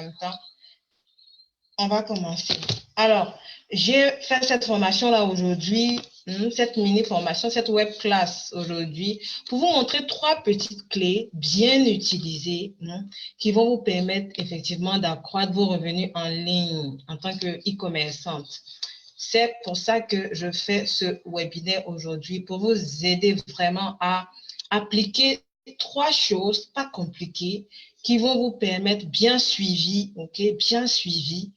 même temps. On va commencer. Alors, j'ai fait cette formation-là aujourd'hui, cette mini-formation, cette web class aujourd'hui, pour vous montrer 3 petites clés bien utilisées qui vont vous permettre effectivement d'accroître vos revenus en ligne en tant que e-commerçante. C'est pour ça que je fais ce webinaire aujourd'hui, pour vous aider vraiment à appliquer 3 choses pas compliquées qui vont vous permettre bien suivi, bien suivi,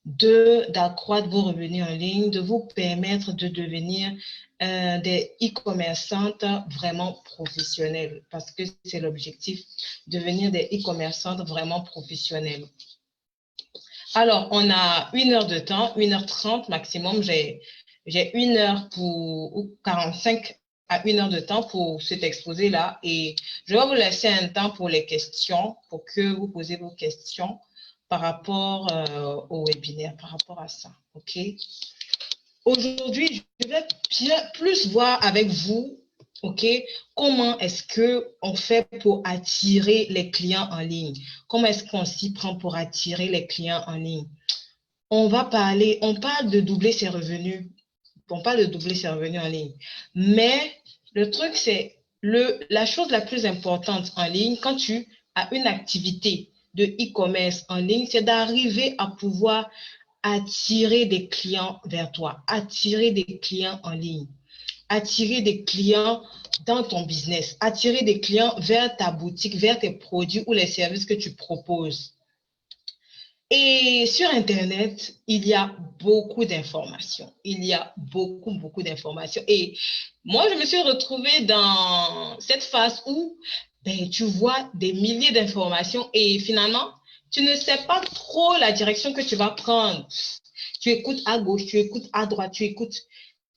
d'accroître vos revenus en ligne, de vous permettre de devenir des e-commerçantes vraiment professionnelles, parce que c'est l'objectif, devenir des e-commerçantes vraiment professionnelles. Alors, on a 1 heure de temps, 1h30 maximum. J'ai 1 heure ou 45 à 1 heure de temps pour cet exposé-là. Et je vais vous laisser un temps pour les questions, pour que vous posez vos questions par rapport au webinaire, par rapport à ça. OK? Aujourd'hui, je vais plus voir avec vous, OK, comment est-ce qu'on fait pour attirer les clients en ligne? Comment est-ce qu'on s'y prend pour attirer les clients en ligne? On parle de doubler ses revenus. On parle de doubler ses revenus en ligne. Mais le truc, c'est la chose la plus importante en ligne, quand tu as une activité de e-commerce en ligne, c'est d'arriver à pouvoir attirer des clients vers toi, attirer des clients en ligne, attirer des clients dans ton business, attirer des clients vers ta boutique, vers tes produits ou les services que tu proposes. Et sur Internet, il y a beaucoup d'informations. Il y a beaucoup d'informations. Et moi, je me suis retrouvée dans cette phase où tu vois des milliers d'informations et finalement, tu ne sais pas trop la direction que tu vas prendre. Tu écoutes à gauche, tu écoutes à droite, tu écoutes.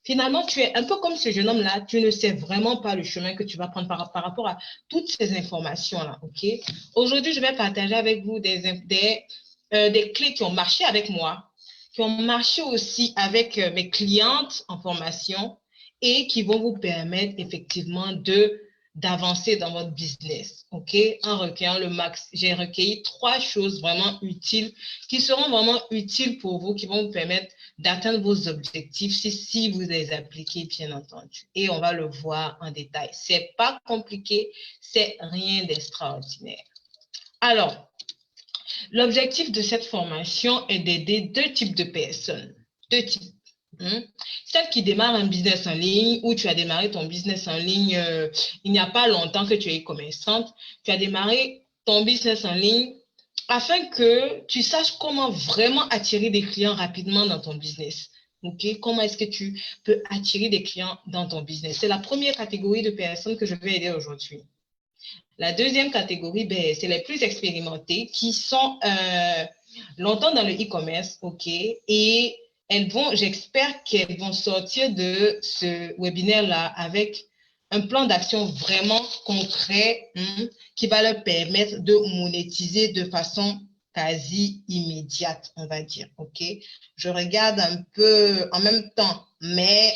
Finalement, tu es un peu comme ce jeune homme-là, tu ne sais vraiment pas le chemin que tu vas prendre par rapport à toutes ces informations-là. OK? Aujourd'hui, je vais partager avec vous des clés qui ont marché avec moi, qui ont marché aussi avec mes clientes en formation et qui vont vous permettre effectivement d'avancer dans votre business. OK? En recueillant le max, j'ai recueilli 3 choses vraiment utiles qui seront vraiment utiles pour vous, qui vont vous permettre d'atteindre vos objectifs si vous les appliquez, bien entendu. Et on va le voir en détail. C'est pas compliqué, c'est rien d'extraordinaire. Alors, l'objectif de cette formation est d'aider 2 types de personnes. 2 types. Celle qui démarre un business en ligne ou tu as démarré ton business en ligne il n'y a pas longtemps que tu es commerçante. Tu as démarré ton business en ligne afin que tu saches comment vraiment attirer des clients rapidement dans ton business. OK? Comment est-ce que tu peux attirer des clients dans ton business? C'est la première catégorie de personnes que je vais aider aujourd'hui. La deuxième catégorie, c'est les plus expérimentés qui sont longtemps dans le e-commerce, OK? Et j'espère qu'elles vont sortir de ce webinaire-là avec un plan d'action vraiment concret qui va leur permettre de monétiser de façon quasi immédiate, on va dire, OK? Je regarde un peu en même temps, mais...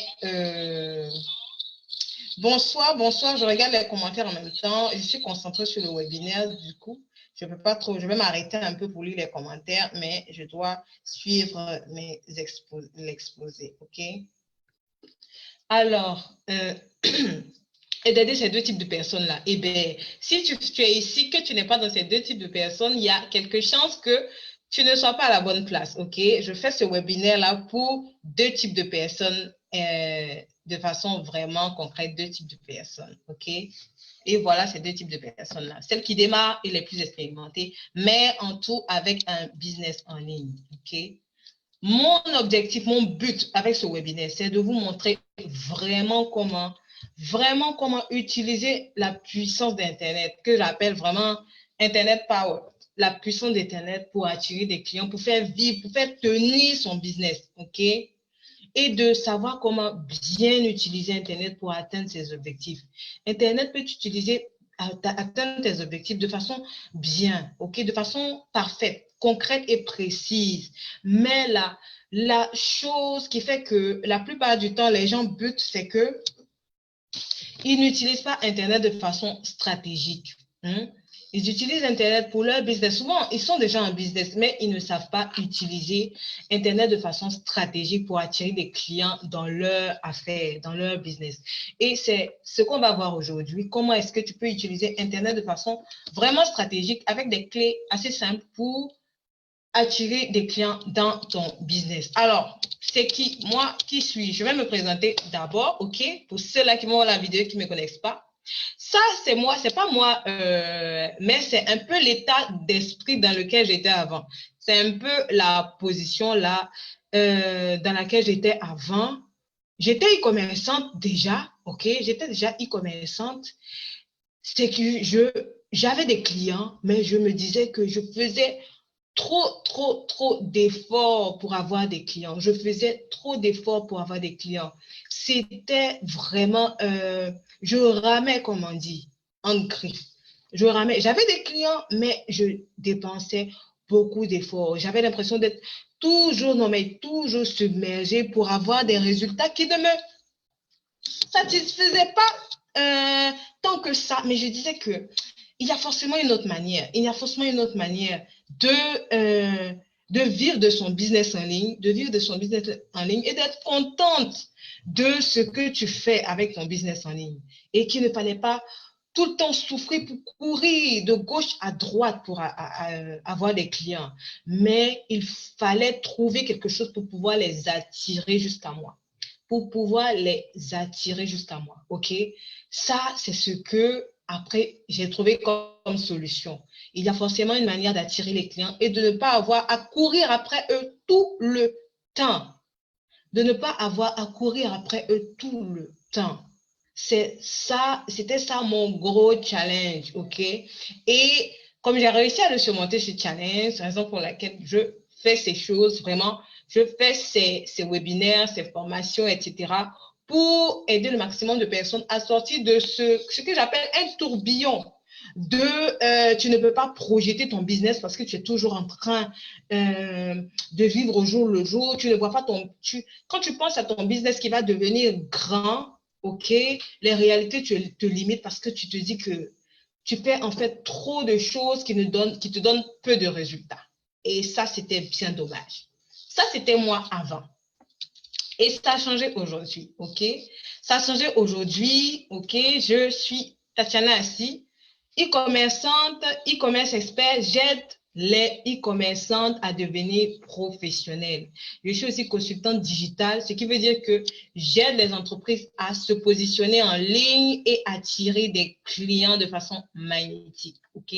Bonsoir, je regarde les commentaires en même temps. Je suis concentrée sur le webinaire, du coup, je peux pas trop, je vais m'arrêter un peu pour lire les commentaires, mais je dois suivre l'exposé, OK? Alors, et d'aider ces 2 types de personnes-là. Eh bien, si tu es ici, que tu n'es pas dans ces 2 types de personnes, il y a quelque chance que tu ne sois pas à la bonne place, OK? Je fais ce webinaire-là pour 2 types de personnes de façon vraiment concrète, 2 types de personnes, OK? Et voilà ces 2 types de personnes-là. Celles qui démarrent et les plus expérimentées, mais en tout avec un business en ligne, OK? Mon objectif, mon but avec ce webinaire, c'est de vous montrer vraiment comment utiliser la puissance d'Internet, que j'appelle vraiment Internet Power, la puissance d'Internet pour attirer des clients, pour faire vivre, pour faire tenir son business, OK? Et de savoir comment bien utiliser Internet pour atteindre ses objectifs. Internet peut utiliser atteindre tes objectifs de façon bien, OK? De façon parfaite, concrète et précise. Mais la chose qui fait que la plupart du temps, les gens butent, c'est que ils n'utilisent pas Internet de façon stratégique. Ils utilisent Internet pour leur business. Souvent, ils sont déjà en business, mais ils ne savent pas utiliser Internet de façon stratégique pour attirer des clients dans leur affaire, dans leur business. Et c'est ce qu'on va voir aujourd'hui. Comment est-ce que tu peux utiliser Internet de façon vraiment stratégique avec des clés assez simples pour attirer des clients dans ton business. Alors, c'est qui? Moi, qui suis-je? Je vais me présenter d'abord, OK? Pour ceux-là qui vont voir la vidéo et qui ne me connaissent pas. Ça, c'est moi, c'est pas moi, mais c'est un peu l'état d'esprit dans lequel j'étais avant. C'est un peu la position là dans laquelle j'étais avant. J'étais e-commerçante déjà, ok? J'étais déjà e-commerçante. C'est que j'avais des clients, mais je me disais que je faisais trop d'efforts pour avoir des clients. Je faisais trop d'efforts pour avoir des clients. C'était vraiment, je ramais, comme on dit, en griffe. Je ramais. J'avais des clients, mais je dépensais beaucoup d'efforts. J'avais l'impression d'être toujours, non, mais toujours submergée pour avoir des résultats qui ne me satisfaisaient pas tant que ça. Mais je disais que il y a forcément une autre manière. Il y a forcément une autre manière de vivre de son business en ligne, de vivre de son business en ligne et d'être contente de ce que tu fais avec ton business en ligne. Et qu'il ne fallait pas tout le temps souffrir pour courir de gauche à droite pour avoir des clients. Mais il fallait trouver quelque chose pour pouvoir les attirer jusqu'à moi. Pour pouvoir les attirer jusqu'à moi. OK? Ça, c'est ce que après, j'ai trouvé comme solution. Il y a forcément une manière d'attirer les clients et de ne pas avoir à courir après eux tout le temps. De ne pas avoir à courir après eux tout le temps. C'est ça, c'était ça mon gros challenge, ok? Et comme j'ai réussi à le surmonter, ce challenge, c'est la raison pour laquelle je fais ces choses, vraiment, je fais ces webinaires, ces formations, etc., pour aider le maximum de personnes à sortir de ce que j'appelle un tourbillon tu ne peux pas projeter ton business parce que tu es toujours en train de vivre au jour le jour. Tu ne vois pas quand tu penses à ton business qui va devenir grand, ok, les réalités te limitent parce que tu te dis que tu fais en fait trop de choses qui te donnent peu de résultats. Et ça, c'était bien dommage. Ça, c'était moi avant. Et ça a changé aujourd'hui, ok? Ça a changé aujourd'hui, ok? Je suis Tatiana Assi, e-commerçante, e-commerce expert. J'aide les e-commerçantes à devenir professionnelles. Je suis aussi consultante digitale, ce qui veut dire que j'aide les entreprises à se positionner en ligne et attirer des clients de façon magnétique, ok?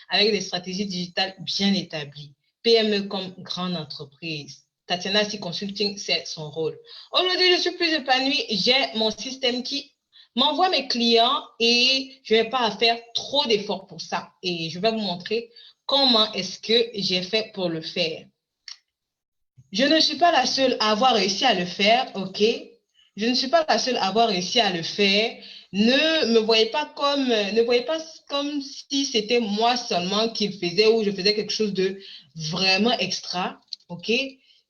Avec des stratégies digitales bien établies. PME comme grande entreprise. Tatiana Assi Consulting, c'est son rôle. Aujourd'hui, je suis plus épanouie. J'ai mon système qui m'envoie mes clients et je n'ai pas à faire trop d'efforts pour ça. Et je vais vous montrer comment est-ce que j'ai fait pour le faire. Je ne suis pas la seule à avoir réussi à le faire, ok? Je ne suis pas la seule à avoir réussi à le faire. Ne voyez pas comme si c'était moi seulement qui le faisais ou je faisais quelque chose de vraiment extra, ok?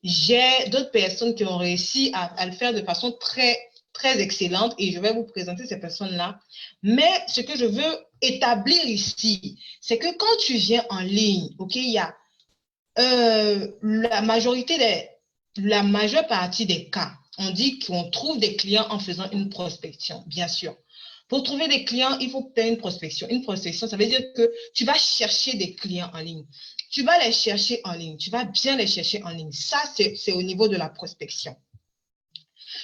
J'ai d'autres personnes qui ont réussi à le faire de façon très excellente et je vais vous présenter ces personnes-là. Mais ce que je veux établir ici, c'est que quand tu viens en ligne, ok, il y a la majeure partie des cas, on dit qu'on trouve des clients en faisant une prospection, bien sûr. Pour trouver des clients, il faut faire une prospection. Une prospection, ça veut dire que tu vas chercher des clients en ligne. Tu vas les chercher en ligne. Tu vas bien les chercher en ligne. Ça, c'est au niveau de la prospection.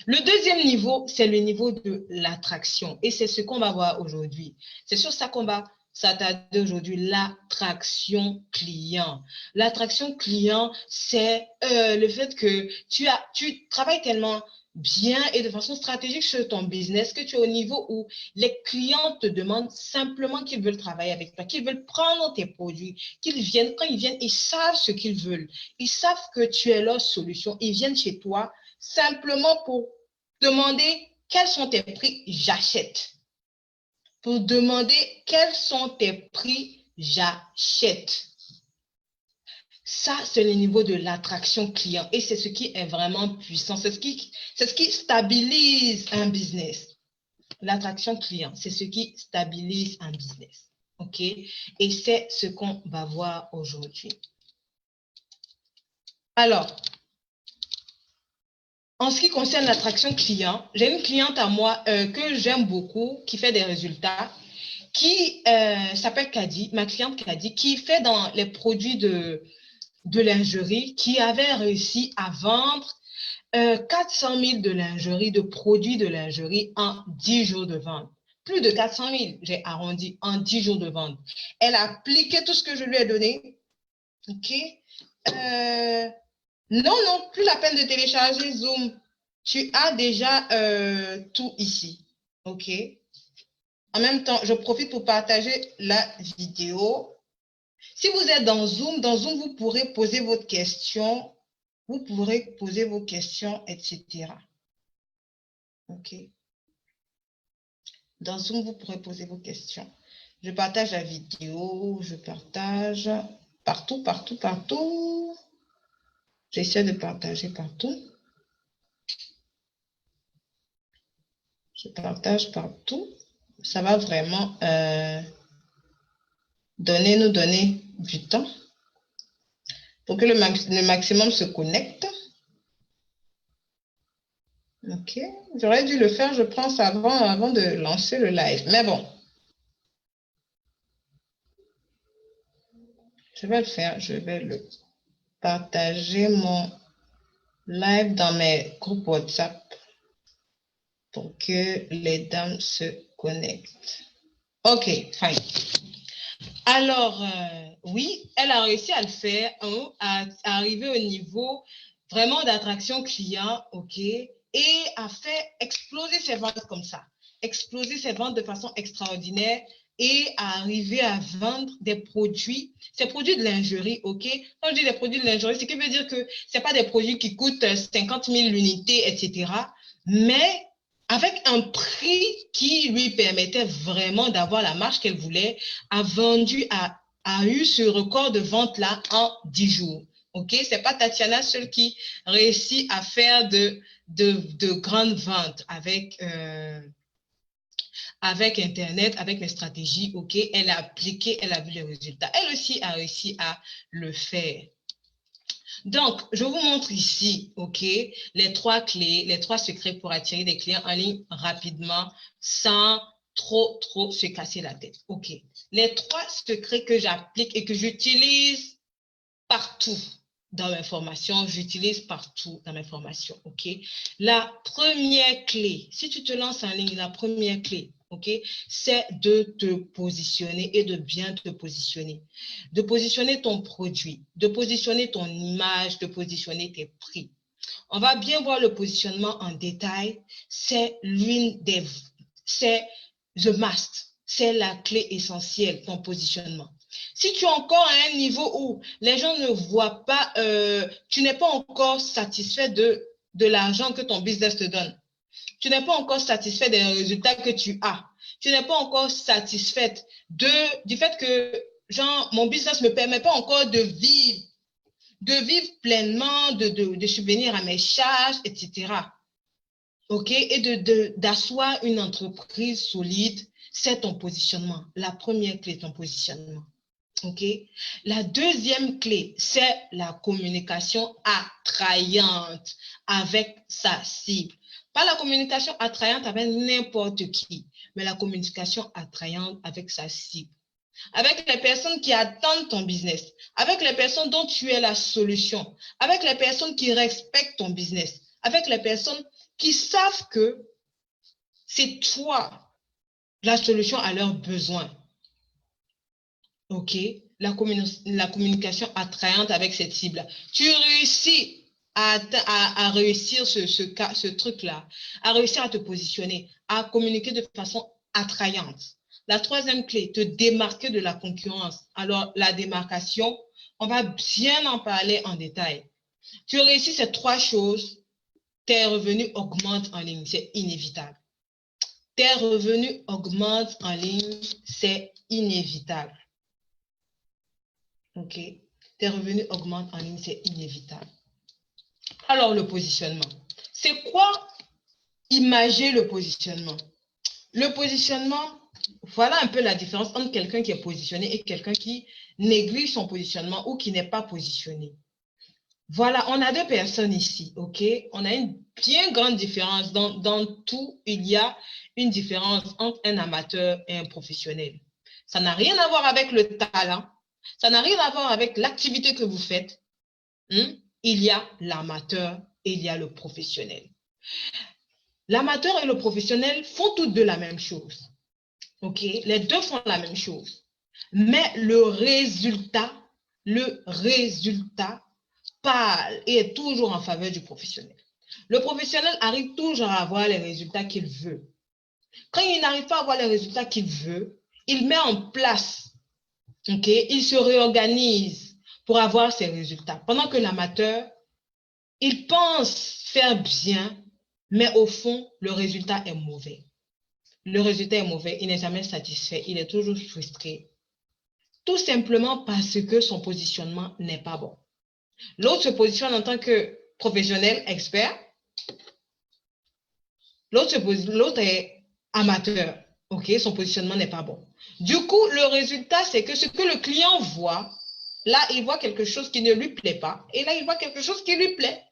Le deuxième niveau, c'est le niveau de l'attraction. Et c'est ce qu'on va voir aujourd'hui. C'est sur ça qu'on va s'attarder aujourd'hui, l'attraction client. L'attraction client, c'est le fait que tu travailles tellement bien et de façon stratégique sur ton business que tu es au niveau où les clients te demandent simplement qu'ils veulent travailler avec toi, qu'ils veulent prendre tes produits, qu'ils viennent, quand ils viennent, ils savent ce qu'ils veulent. Ils savent que tu es leur solution. Ils viennent chez toi simplement pour demander quels sont tes prix, j'achète. Pour demander quels sont tes prix, j'achète. Ça, c'est le niveau de l'attraction client et c'est ce qui est vraiment puissant. C'est ce qui stabilise un business. L'attraction client, c'est ce qui stabilise un business. OK? Et c'est ce qu'on va voir aujourd'hui. Alors, en ce qui concerne l'attraction client, j'ai une cliente à moi que j'aime beaucoup, qui fait des résultats, qui s'appelle Kadi, ma cliente Kadi, qui fait dans les produits de lingerie, qui avait réussi à vendre 400 000 de lingerie, de produits de lingerie en 10 jours de vente. Plus de 400 000, j'ai arrondi, en 10 jours de vente. Elle a appliqué tout ce que je lui ai donné. OK? Non, plus la peine de télécharger Zoom. Tu as déjà tout ici. OK? En même temps, je profite pour partager la vidéo. Si vous êtes dans Zoom, vous pourrez poser votre question. Vous pourrez poser vos questions, etc. OK? Dans Zoom, vous pourrez poser vos questions. Je partage la vidéo, je partage partout, partout, partout. J'essaie de partager partout. Je partage partout. Ça va vraiment nous donner du temps pour que le maximum se connecte. OK. J'aurais dû le faire, je pense, avant de lancer le live. Mais bon. Je vais le faire. Je vais le partager mon live dans mes groupes WhatsApp pour que les dames se connectent. OK, fine. Alors, oui, elle a réussi à le faire, à arriver au niveau vraiment d'attraction client, OK, et a fait exploser ses ventes comme ça, exploser ses ventes de façon extraordinaire et à arriver à vendre des produits, ces produits de lingerie, OK. Quand je dis des produits de lingerie, ce qui veut dire que ce n'est pas des produits qui coûtent 50 000 l'unité, etc., mais avec un prix qui lui permettait vraiment d'avoir la marge qu'elle voulait, a eu ce record de vente-là en 10 jours. OK? Ce n'est pas Tatiana seule qui réussit à faire de grandes ventes avec Internet, avec les stratégies. OK? Elle a appliqué, elle a vu les résultats. Elle aussi a réussi à le faire. Donc, je vous montre ici, OK, les 3 clés, les 3 secrets pour attirer des clients en ligne rapidement sans trop se casser la tête. OK. Les 3 secrets que j'applique et que j'utilise partout dans mes formations, OK. La première clé, si tu te lances en ligne, la première clé, OK, c'est de te positionner et de bien te positionner. De positionner ton produit, de positionner ton image, de positionner tes prix. On va bien voir le positionnement en détail. C'est c'est the must. C'est la clé essentielle, ton positionnement. Si tu es encore à un niveau où les gens ne voient pas, tu n'es pas encore satisfait de l'argent que ton business te donne. Tu n'es pas encore satisfait des résultats que tu as. Tu n'es pas encore satisfaite du fait que, genre, mon business ne me permet pas encore de vivre pleinement, de subvenir à mes charges, etc. OK? Et d'asseoir une entreprise solide, c'est ton positionnement. La première clé, ton positionnement. OK? La deuxième clé, c'est la communication attrayante avec sa cible. Pas la communication attrayante avec n'importe qui, mais la communication attrayante avec sa cible. Avec les personnes qui attendent ton business, avec les personnes dont tu es la solution, avec les personnes qui respectent ton business, avec les personnes qui savent que c'est toi la solution à leurs besoins. OK? La communication attrayante avec cette cible. Tu réussis à réussir ce truc-là, à réussir à te positionner, à communiquer de façon attrayante. La troisième clé, te démarquer de la concurrence. Alors, la démarcation, on va bien en parler en détail. Tu réussis ces 3 choses, tes revenus augmentent en ligne, c'est inévitable. Tes revenus augmentent en ligne, c'est inévitable. OK? Tes revenus augmentent en ligne, c'est inévitable. Alors, le positionnement. C'est quoi imager le positionnement? Le positionnement, Voilà un peu la différence entre quelqu'un qui est positionné et quelqu'un qui néglige son positionnement ou qui n'est pas positionné. Voilà, on a deux personnes ici, ok? On a une bien grande différence. Dans tout, il y a une différence entre un amateur et un professionnel. Ça n'a rien à voir avec le talent. Ça n'a rien à voir avec l'activité que vous faites. Il y a l'amateur et il y a le professionnel. L'amateur et le professionnel font toutes deux la même chose. Ok? Les deux font la même chose. Mais le résultat parle et est toujours en faveur du professionnel. Le professionnel arrive toujours à avoir les résultats qu'il veut. Quand il n'arrive pas à avoir les résultats qu'il veut, il met en place, ok, il se réorganise pour avoir ses résultats. Pendant que l'amateur, il pense faire bien, mais au fond, le résultat est mauvais. Le résultat est mauvais, il n'est jamais satisfait, il est toujours frustré. Tout simplement parce que son positionnement n'est pas bon. L'autre se positionne en tant que professionnel, expert. L'autre est amateur. OK, son positionnement n'est pas bon. Du coup, le résultat, c'est que ce que le client voit, là, il voit quelque chose qui ne lui plaît pas. Et là, il voit quelque chose qui lui plaît.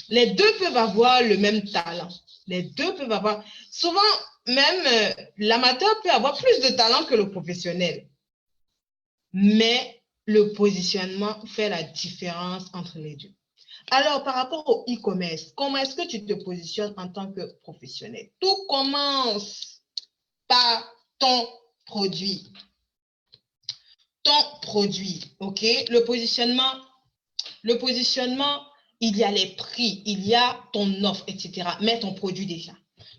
Les deux peuvent avoir le même talent. Les deux peuvent avoir... Souvent, même l'amateur peut avoir plus de talent que le professionnel. Mais le positionnement fait la différence entre les deux. Alors, par rapport au e-commerce, comment est-ce que tu te positionnes en tant que professionnel? Tout commence par ton produit. Ton produit, OK? Le positionnement, il y a les prix, il y a ton offre, etc. Mais ton produit déjà.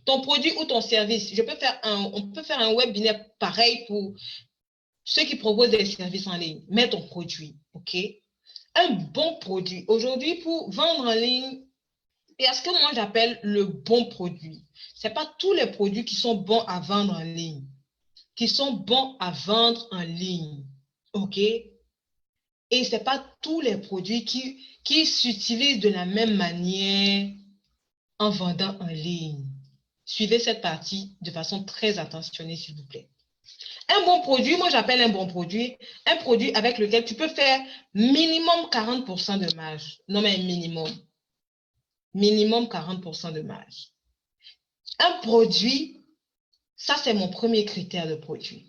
Ton produit ou ton service. On peut faire un webinaire pareil pour ceux qui proposent des services en ligne. Mais ton produit, OK? Un bon produit. Aujourd'hui, pour vendre en ligne, et à ce que moi j'appelle le bon produit. Ce n'est pas tous les produits qui sont bons à vendre en ligne. Qui sont bons à vendre en ligne. OK? Et ce n'est pas tous les produits qui s'utilisent de la même manière en vendant en ligne. Suivez cette partie de façon très attentionnée, s'il vous plaît. Un bon produit, moi j'appelle un bon produit, un produit avec lequel tu peux faire minimum 40% de marge. Non, mais minimum. Minimum 40% de marge. Un produit, ça c'est mon premier critère de produit.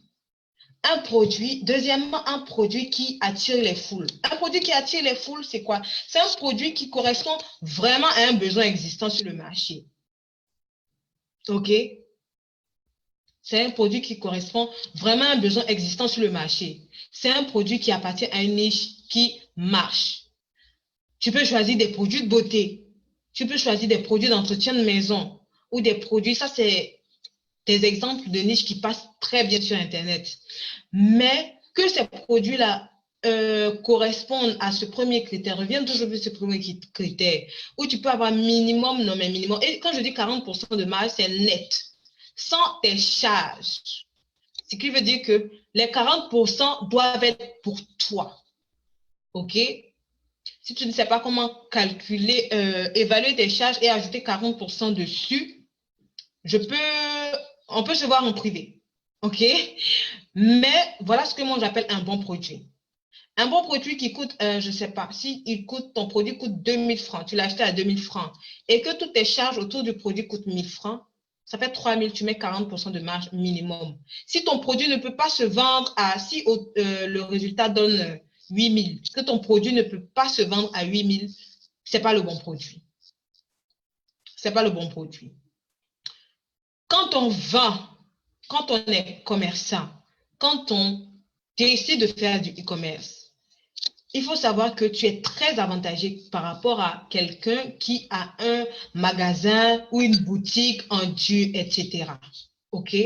Un produit, deuxièmement, un produit qui attire les foules. Un produit qui attire les foules, c'est quoi? C'est un produit qui correspond vraiment à un besoin existant sur le marché. OK? C'est un produit qui correspond vraiment à un besoin existant sur le marché. C'est un produit qui appartient à une niche qui marche. Tu peux choisir des produits de beauté. Tu peux choisir des produits d'entretien de maison ou des produits, ça c'est des exemples de niches qui passent très bien sur Internet. Mais que ces produits-là correspondent à ce premier critère, reviens toujours sur ce premier critère, où tu peux avoir minimum, non mais minimum. Et quand je dis 40% de marge, c'est net, sans tes charges. Ce qui veut dire que les 40% doivent être pour toi. OK? Si tu ne sais pas comment calculer, évaluer tes charges et ajouter 40% dessus, on peut se voir en privé. OK? Mais voilà ce que moi j'appelle un bon produit. Un bon produit qui coûte, je ne sais pas, si ton produit coûte 2000 francs, tu l'as acheté à 2000 francs, et que toutes tes charges autour du produit coûtent 1000 francs, ça fait 3000, tu mets 40% de marge minimum. Si ton produit ne peut pas se vendre si le résultat donne 8000, que ton produit ne peut pas se vendre à 8000, ce n'est pas le bon produit. Ce n'est pas le bon produit. Quand on vend, quand on est commerçant, quand on décide de faire du e-commerce, il faut savoir que tu es très avantagé par rapport à quelqu'un qui a un magasin ou une boutique en dur, etc. OK?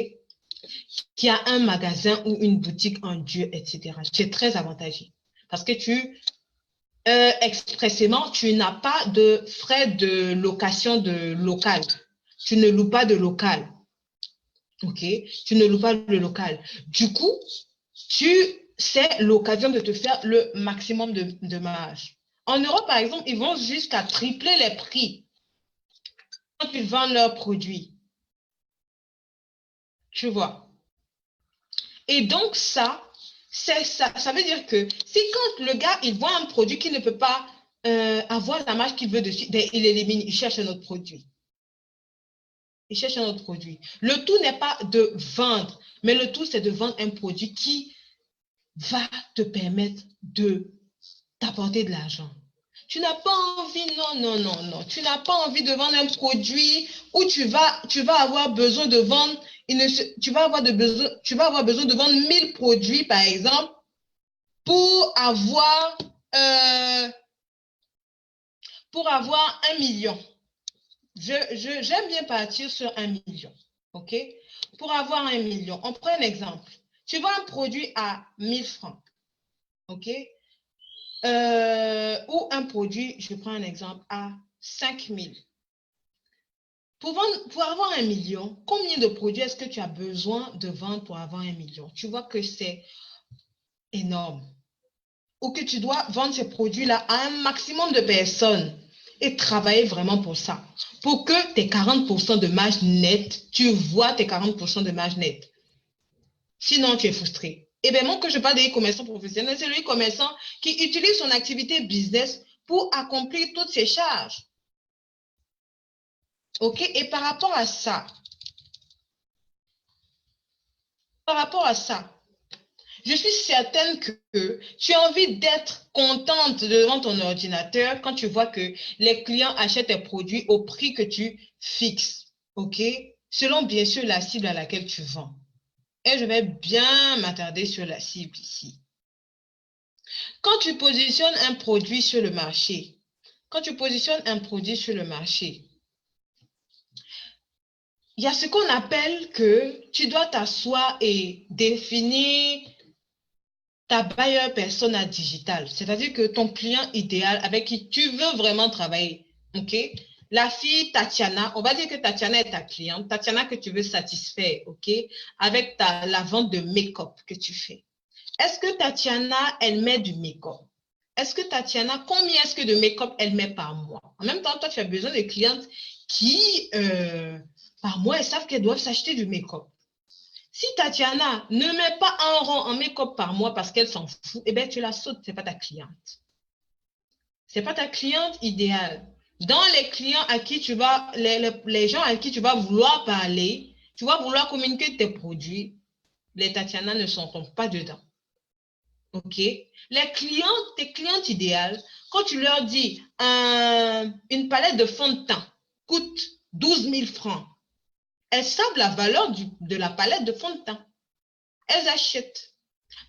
Qui a un magasin ou une boutique en dur, etc. Tu es très avantagé parce que expressément, tu n'as pas de frais de location de local. Tu ne loues pas de local. OK? Tu ne loues pas le local. Du coup, c'est l'occasion de te faire le maximum de marge. En Europe, par exemple, ils vont jusqu'à tripler les prix quand ils vendent leurs produits. Tu vois? Et donc, c'est ça. Ça veut dire que si quand le gars, il voit un produit qui ne peut pas avoir la marge qu'il veut dessus, ben, il élimine, il cherche un autre produit. Il cherche un autre produit. Le tout n'est pas de vendre, mais le tout, c'est de vendre un produit qui va te permettre de t'apporter de l'argent. Tu n'as pas envie, non, non, non, non. Tu n'as pas envie de vendre un produit où tu vas avoir besoin de vendre, tu vas avoir besoin de vendre 1000 produits, par exemple, pour avoir, euh, pour avoir 1 million. J'aime bien partir sur 1 million. OK? Pour avoir 1 million, on prend un exemple. Tu vends un produit à 1000 francs. OK? Ou un produit, je prends un exemple, à 5000. Pour avoir 1 million, combien de produits est-ce que tu as besoin de vendre pour avoir 1 million? Tu vois que c'est énorme. Ou que tu dois vendre ces produits-là à un maximum de personnes et travailler vraiment pour ça. Pour que tes 40% de marge nette, tu vois tes 40% de marge nette. Sinon, tu es frustré. Et bien, moi, que je parle des e-commerçants professionnels, c'est le e-commerçant qui utilise son activité business pour accomplir toutes ses charges. OK? Et par rapport à ça, je suis certaine que tu as envie d'être contente devant ton ordinateur quand tu vois que les clients achètent tes produits au prix que tu fixes. OK? Selon bien sûr la cible à laquelle tu vends. Et je vais bien m'attarder sur la cible ici. Quand tu positionnes un produit sur le marché, il y a ce qu'on appelle que tu dois t'asseoir et définir ta buyer persona digitale, c'est-à-dire que ton client idéal avec qui tu veux vraiment travailler. OK? La fille Tatiana, on va dire que Tatiana est ta cliente, Tatiana que tu veux satisfaire, OK? Avec la vente de make-up que tu fais. Est-ce que Tatiana, elle met du make-up? Est-ce que Tatiana, combien est-ce que de make-up elle met par mois? En même temps, toi, tu as besoin de clientes qui, par mois, elles savent qu'elles doivent s'acheter du make-up. Si Tatiana ne met pas un rond en make-up par mois parce qu'elle s'en fout, eh bien, tu la sautes, ce n'est pas ta cliente. Ce n'est pas ta cliente idéale. Dans les clients à qui tu vas, les gens à qui tu vas vouloir parler, tu vas vouloir communiquer tes produits, les Tatiana ne sont pas dedans. OK? Tes clientes idéales, quand tu leur dis une palette de fond de teint coûte 12 000 francs, elles savent la valeur de la palette de fond de teint. Elles achètent.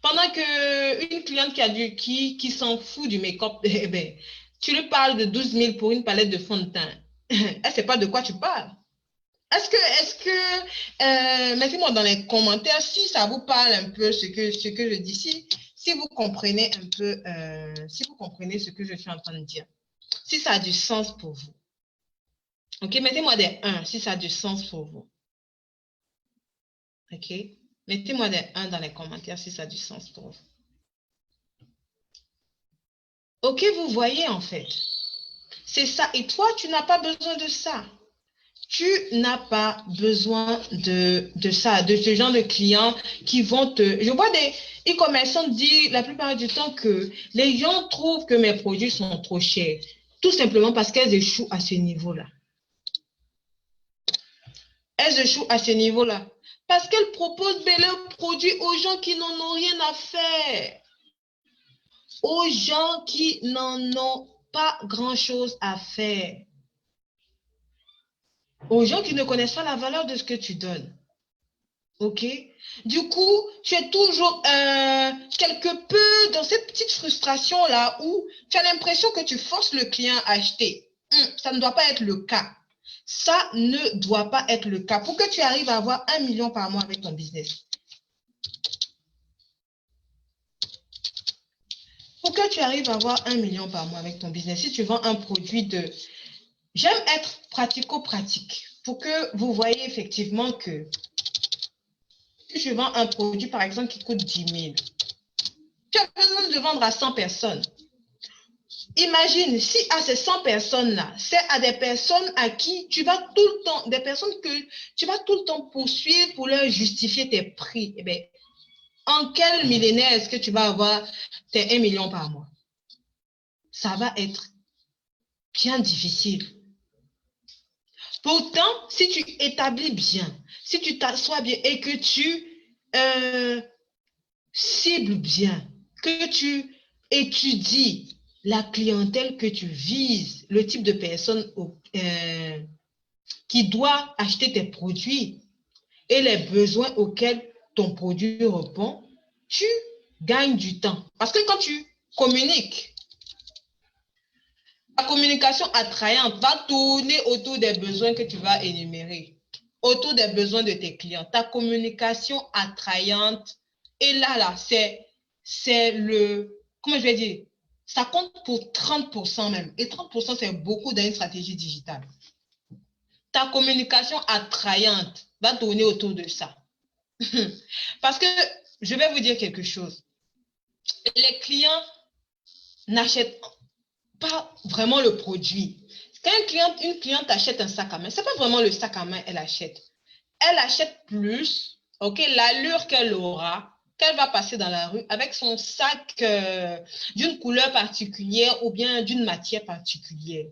Pendant qu'une cliente qui s'en fout du make-up, eh ben, tu lui parles de 12 000 pour une palette de fond de teint. Elle ne sait pas de quoi tu parles. Mettez-moi dans les commentaires si ça vous parle un peu ce que je dis, si vous comprenez un peu, si vous comprenez ce que je suis en train de dire, si ça a du sens pour vous. OK, mettez-moi des 1 si ça a du sens pour vous. OK, mettez-moi des 1 dans les commentaires si ça a du sens pour vous. OK, vous voyez en fait. C'est ça. Et toi, tu n'as pas besoin de ça. Tu n'as pas besoin de ça, de ce genre de clients qui vont te... Je vois des e-commerçants dire la plupart du temps que les gens trouvent que mes produits sont trop chers. Tout simplement parce qu'elles échouent à ce niveau-là. Elles échouent à ce niveau-là. Parce qu'elles proposent leurs produits aux gens qui n'en ont rien à faire. Aux gens qui n'en ont pas grand-chose à faire. Aux gens qui ne connaissent pas la valeur de ce que tu donnes. OK? Du coup, tu es toujours quelque peu dans cette petite frustration-là où tu as l'impression que tu forces le client à acheter. Ça ne doit pas être le cas. Ça ne doit pas être le cas. Pour que tu arrives à avoir 1 million par mois avec ton business. Pour que tu arrives à avoir 1 million par mois avec ton business, si tu vends un produit de... J'aime être pratico-pratique pour que vous voyez effectivement que si je vends un produit, par exemple, qui coûte 10 000, tu as besoin de vendre à 100 personnes. Imagine si à ces 100 personnes-là, c'est à des personnes à qui tu vas tout le temps, des personnes que tu vas tout le temps poursuivre pour leur justifier tes prix. Eh bien, En quel millénaire est-ce que tu vas avoir tes 1 million par mois? Ça va être bien difficile. Pourtant, si tu établis bien, si tu t'assois bien et que tu cibles bien, que tu étudies la clientèle que tu vises, le type de personne qui doit acheter tes produits et les besoins auxquels ton produit répond, tu gagnes du temps. Parce que quand tu communiques, la communication attrayante va tourner autour des besoins que tu vas énumérer, autour des besoins de tes clients. Ta communication attrayante, et là, c'est le, comment je vais dire, ça compte pour 30% même. Et 30%, c'est beaucoup dans une stratégie digitale. Ta communication attrayante va tourner autour de ça. Parce que je vais vous dire quelque chose. Les clients n'achètent pas vraiment le produit. Quand une cliente achète un sac à main, ce n'est pas vraiment le sac à main qu'elle achète. Elle achète plus, ok, l'allure qu'elle aura, qu'elle va passer dans la rue avec son sac d'une couleur particulière ou bien d'une matière particulière.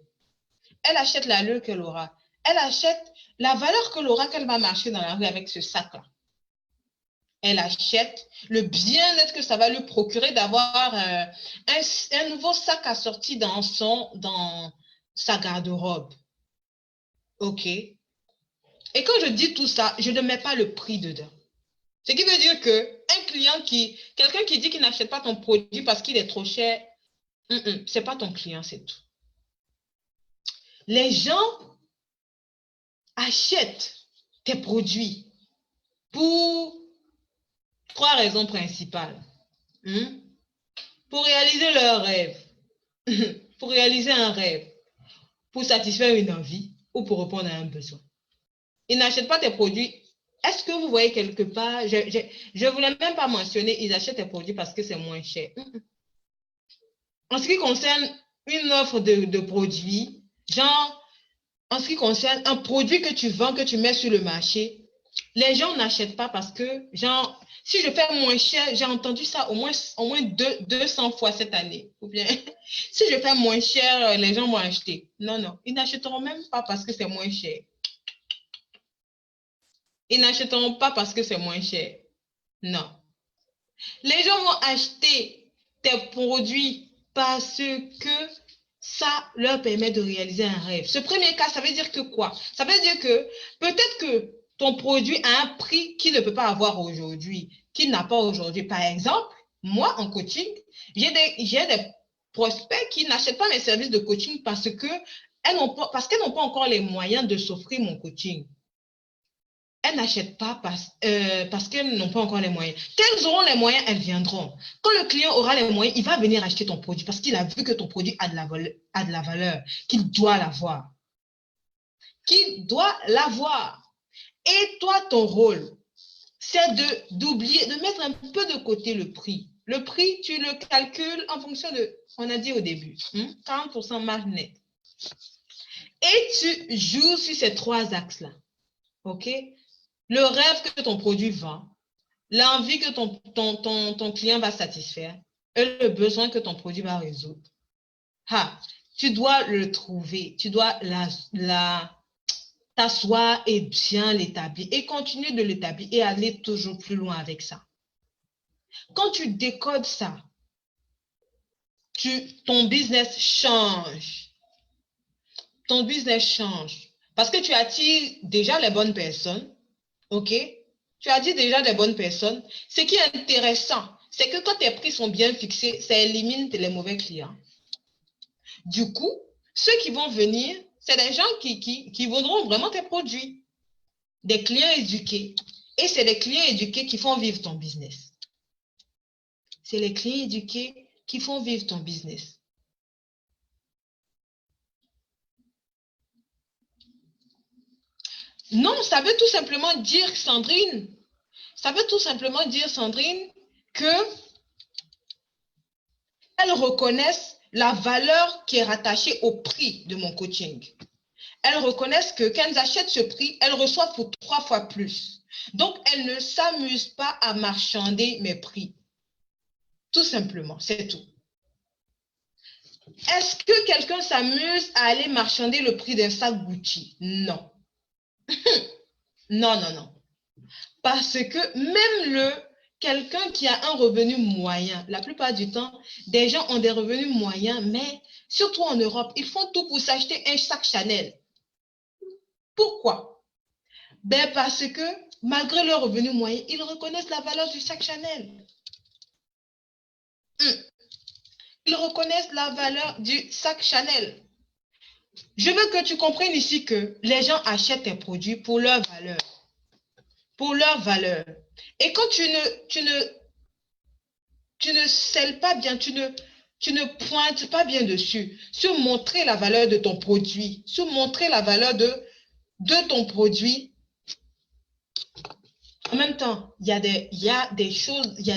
Elle achète l'allure qu'elle aura. Elle achète la valeur qu'elle aura, qu'elle va marcher dans la rue avec ce sac-là. Elle achète le bien-être que ça va lui procurer d'avoir un nouveau sac assorti dans sa garde-robe. OK? Et quand je dis tout ça, je ne mets pas le prix dedans. Ce qui veut dire que quelqu'un qui dit qu'il n'achète pas ton produit parce qu'il est trop cher, c'est pas ton client, c'est tout. Les gens achètent tes produits pour 3 raisons principales. Pour réaliser leur rêve, pour réaliser un rêve, pour satisfaire une envie ou pour répondre à un besoin. Ils n'achètent pas tes produits. Est-ce que vous voyez quelque part, je ne voulais même pas mentionner, ils achètent tes produits parce que c'est moins cher. En ce qui concerne une offre de produits, genre, en ce qui concerne un produit que tu vends, que tu mets sur le marché, les gens n'achètent pas parce que, genre, si je fais moins cher, j'ai entendu ça au moins 200 fois cette année. Ou bien, si je fais moins cher, les gens vont acheter. Non, non, ils n'achèteront même pas parce que c'est moins cher. Ils n'achèteront pas parce que c'est moins cher. Non. Les gens vont acheter tes produits parce que ça leur permet de réaliser un rêve. Ce premier cas, ça veut dire que quoi? Ça veut dire que peut-être que ton produit a un prix qu'il ne peut pas avoir aujourd'hui, qu'il n'a pas aujourd'hui. Par exemple, moi, en coaching, j'ai des prospects qui n'achètent pas mes services de coaching parce qu'elles n'ont pas encore les moyens de s'offrir mon coaching. Elles n'achètent pas parce qu'elles n'ont pas encore les moyens. Quand elles auront les moyens, elles viendront. Quand le client aura les moyens, il va venir acheter ton produit parce qu'il a vu que ton produit a de la valeur, qu'il doit l'avoir. Qu'il doit l'avoir. Et toi, ton rôle, c'est d'oublier, de mettre un peu de côté le prix. Le prix, tu le calcules en fonction de, on a dit au début, 40% marge nette. Et tu joues sur ces 3 axes-là. OK? Le rêve que ton produit vend, l'envie que ton client va satisfaire et le besoin que ton produit va résoudre. Tu dois le trouver, tu dois t'asseoir et bien l'établir et continuer de l'établir et aller toujours plus loin avec ça. Quand tu décodes ça, ton business change. Ton business change parce que tu attires déjà les bonnes personnes. OK? Tu as dit déjà des bonnes personnes. Ce qui est intéressant, c'est que quand tes prix sont bien fixés, ça élimine les mauvais clients. Du coup, ceux qui vont venir, c'est des gens qui vendront vraiment tes produits. Des clients éduqués. Et c'est des clients éduqués qui font vivre ton business. C'est les clients éduqués qui font vivre ton business. Non, ça veut tout simplement dire, Sandrine, que elles reconnaissent la valeur qui est rattachée au prix de mon coaching. elles reconnaissent que quand elles achètent ce prix, elles reçoivent pour 3 fois plus. Donc, elles ne s'amusent pas à marchander mes prix. Tout simplement, c'est tout. Est-ce que quelqu'un s'amuse à aller marchander le prix d'un sac Gucci? Non. Non, non, non. Parce que même quelqu'un qui a un revenu moyen, la plupart du temps, des gens ont des revenus moyens, mais surtout en Europe, ils font tout pour s'acheter un sac Chanel. Pourquoi? Ben parce que malgré leur revenu moyen, ils reconnaissent la valeur du sac Chanel. Ils reconnaissent la valeur du sac Chanel. Je veux que tu comprennes ici que les gens achètent tes produits pour leur valeur. Pour leur valeur. Et quand tu ne scelles pas bien, tu ne pointes pas bien dessus, sur montrer la valeur de ton produit, sur montrer la valeur de ton produit. En même temps, il y a des choses, il y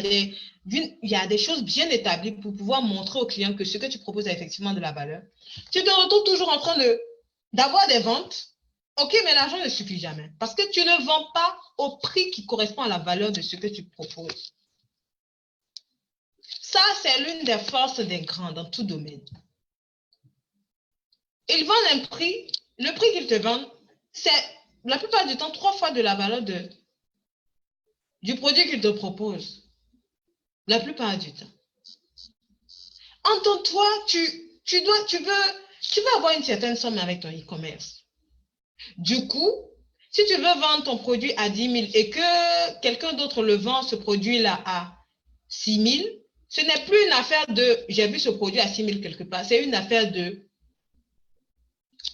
a des choses bien établies pour pouvoir montrer au client que ce que tu proposes a effectivement de la valeur. Tu te retrouves toujours en train d'avoir des ventes. Ok, mais l'argent ne suffit jamais parce que tu ne vends pas au prix qui correspond à la valeur de ce que tu proposes. Ça, c'est l'une des forces des grands dans tout domaine. Ils vendent un prix, le prix qu'ils te vendent, c'est la plupart du temps 3 fois de la valeur du produit qu'ils te proposent. La plupart du temps. Entends-toi, tu veux avoir une certaine somme avec ton e-commerce. Du coup, si tu veux vendre ton produit à 10 000 et que quelqu'un d'autre le vend, ce produit-là, à 6 000, ce n'est plus une affaire de « j'ai vu ce produit à 6 000 quelque part ». C'est une affaire de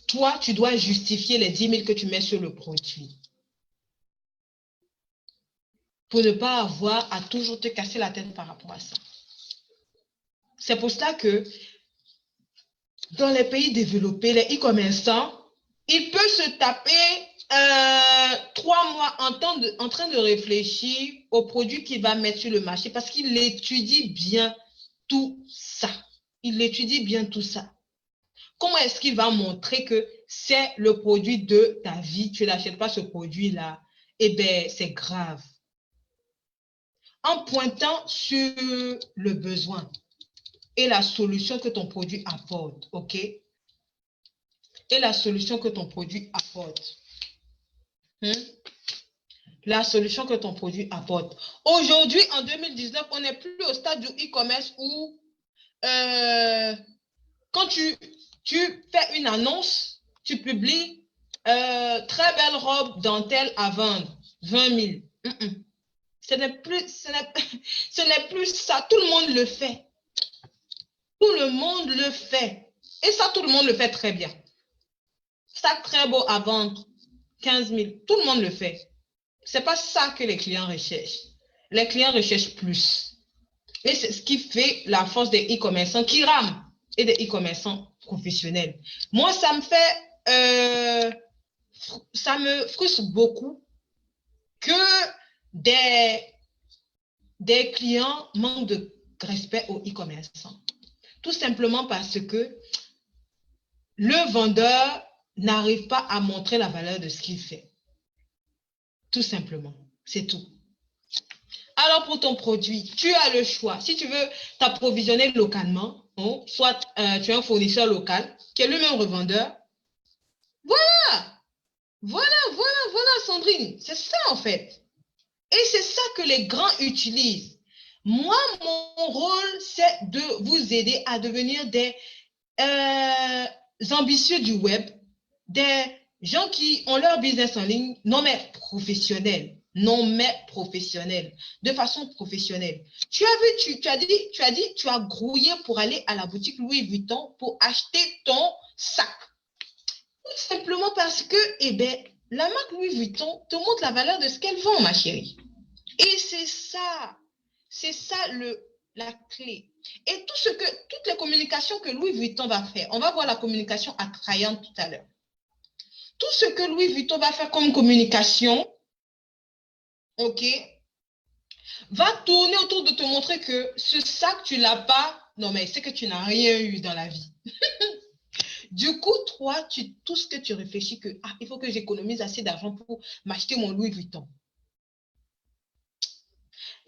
toi, tu dois justifier les 10 000 que tu mets sur le produit. Pour ne pas avoir à toujours te casser la tête par rapport à ça. C'est pour ça que dans les pays développés, les e-commerçants, ils peuvent se taper 3 mois en train de réfléchir au produit qu'il va mettre sur le marché parce qu'il étudie bien tout ça. Il étudie bien tout ça. Comment est-ce qu'il va montrer que c'est le produit de ta vie? Tu n'achètes pas ce produit-là. Eh bien, c'est grave. En pointant sur le besoin et la solution que ton produit apporte, ok? Et la solution que ton produit apporte. La solution que ton produit apporte. Aujourd'hui, en 2019, on n'est plus au stade du e-commerce où quand tu fais une annonce, tu publies très belle robe dentelle à vendre, 20 000. Ce n'est plus ça. Tout le monde le fait. Tout le monde le fait. Et ça, tout le monde le fait très bien. Sac très beau à vendre, 15 000. Tout le monde le fait. Ce n'est pas ça que les clients recherchent. Les clients recherchent plus. Et c'est ce qui fait la force des e-commerçants qui rament et des e-commerçants professionnels. Moi, ça me frustre beaucoup que des clients manquent de respect aux e-commerçants. Tout simplement parce que le vendeur n'arrive pas à montrer la valeur de ce qu'il fait. Tout simplement. C'est tout. Alors, pour ton produit, tu as le choix. Si tu veux t'approvisionner localement, soit tu es un fournisseur local qui est lui-même revendeur. Voilà, Sandrine. C'est ça, en fait. Et c'est ça que les grands utilisent. Moi, mon rôle, c'est de vous aider à devenir des ambitieux du web, des gens qui ont leur business en ligne, non mais professionnels, de façon professionnelle. Tu as dit, tu as grouillé pour aller à la boutique Louis Vuitton pour acheter ton sac. Tout simplement parce que, eh bien, la marque Louis Vuitton te montre la valeur de ce qu'elle vend, ma chérie. Et c'est ça la clé. Et toutes les communications que Louis Vuitton va faire, on va voir la communication attrayante tout à l'heure. Tout ce que Louis Vuitton va faire comme communication, ok, va tourner autour de te montrer que ce sac, tu l'as pas. Non, mais c'est que tu n'as rien eu dans la vie. Du coup, toi, tout ce que tu réfléchis que, ah, il faut que j'économise assez d'argent pour m'acheter mon Louis Vuitton.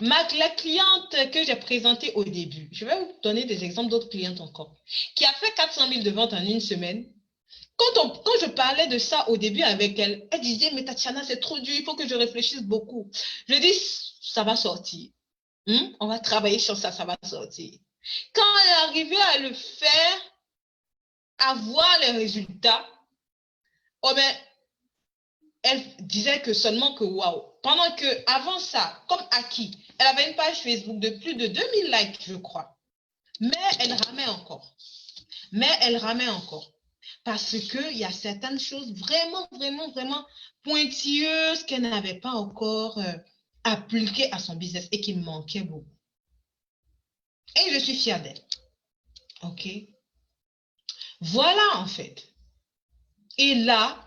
La cliente que j'ai présentée au début, je vais vous donner des exemples d'autres clientes encore, qui a fait 400 000 de ventes en une semaine. Quand je parlais de ça au début avec elle, elle disait, mais Tatiana, c'est trop dur, il faut que je réfléchisse beaucoup. Je dis, ça va sortir. On va travailler sur ça, ça va sortir. Quand elle est arrivée à le faire, à voir les résultats, oh ben, elle disait que seulement que waouh. Pendant que, avant ça, comme acquis, elle avait une page Facebook de plus de 2000 likes, je crois. Mais elle ramait encore. Parce qu'il y a certaines choses vraiment, vraiment, vraiment pointilleuses qu'elle n'avait pas encore appliquées à son business et qui manquaient beaucoup. Et je suis fière d'elle. OK? Voilà, en fait. Et là,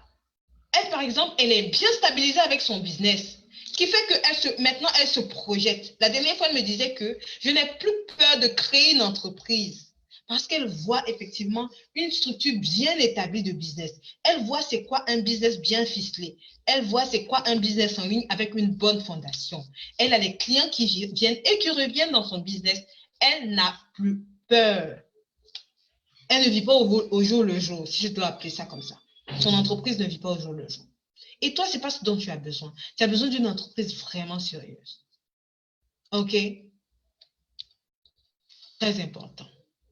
elle, par exemple, elle est bien stabilisée avec son business, qui fait que maintenant, elle se projette. La dernière fois, elle me disait que je n'ai plus peur de créer une entreprise parce qu'elle voit effectivement une structure bien établie de business. Elle voit c'est quoi un business bien ficelé. Elle voit c'est quoi un business en ligne avec une bonne fondation. Elle a les clients qui viennent et qui reviennent dans son business. Elle n'a plus peur. Elle ne vit pas au jour le jour, si je dois appeler ça comme ça. Son entreprise ne vit pas au jour le jour. Et toi, ce n'est pas ce dont tu as besoin. Tu as besoin d'une entreprise vraiment sérieuse. OK? Très important,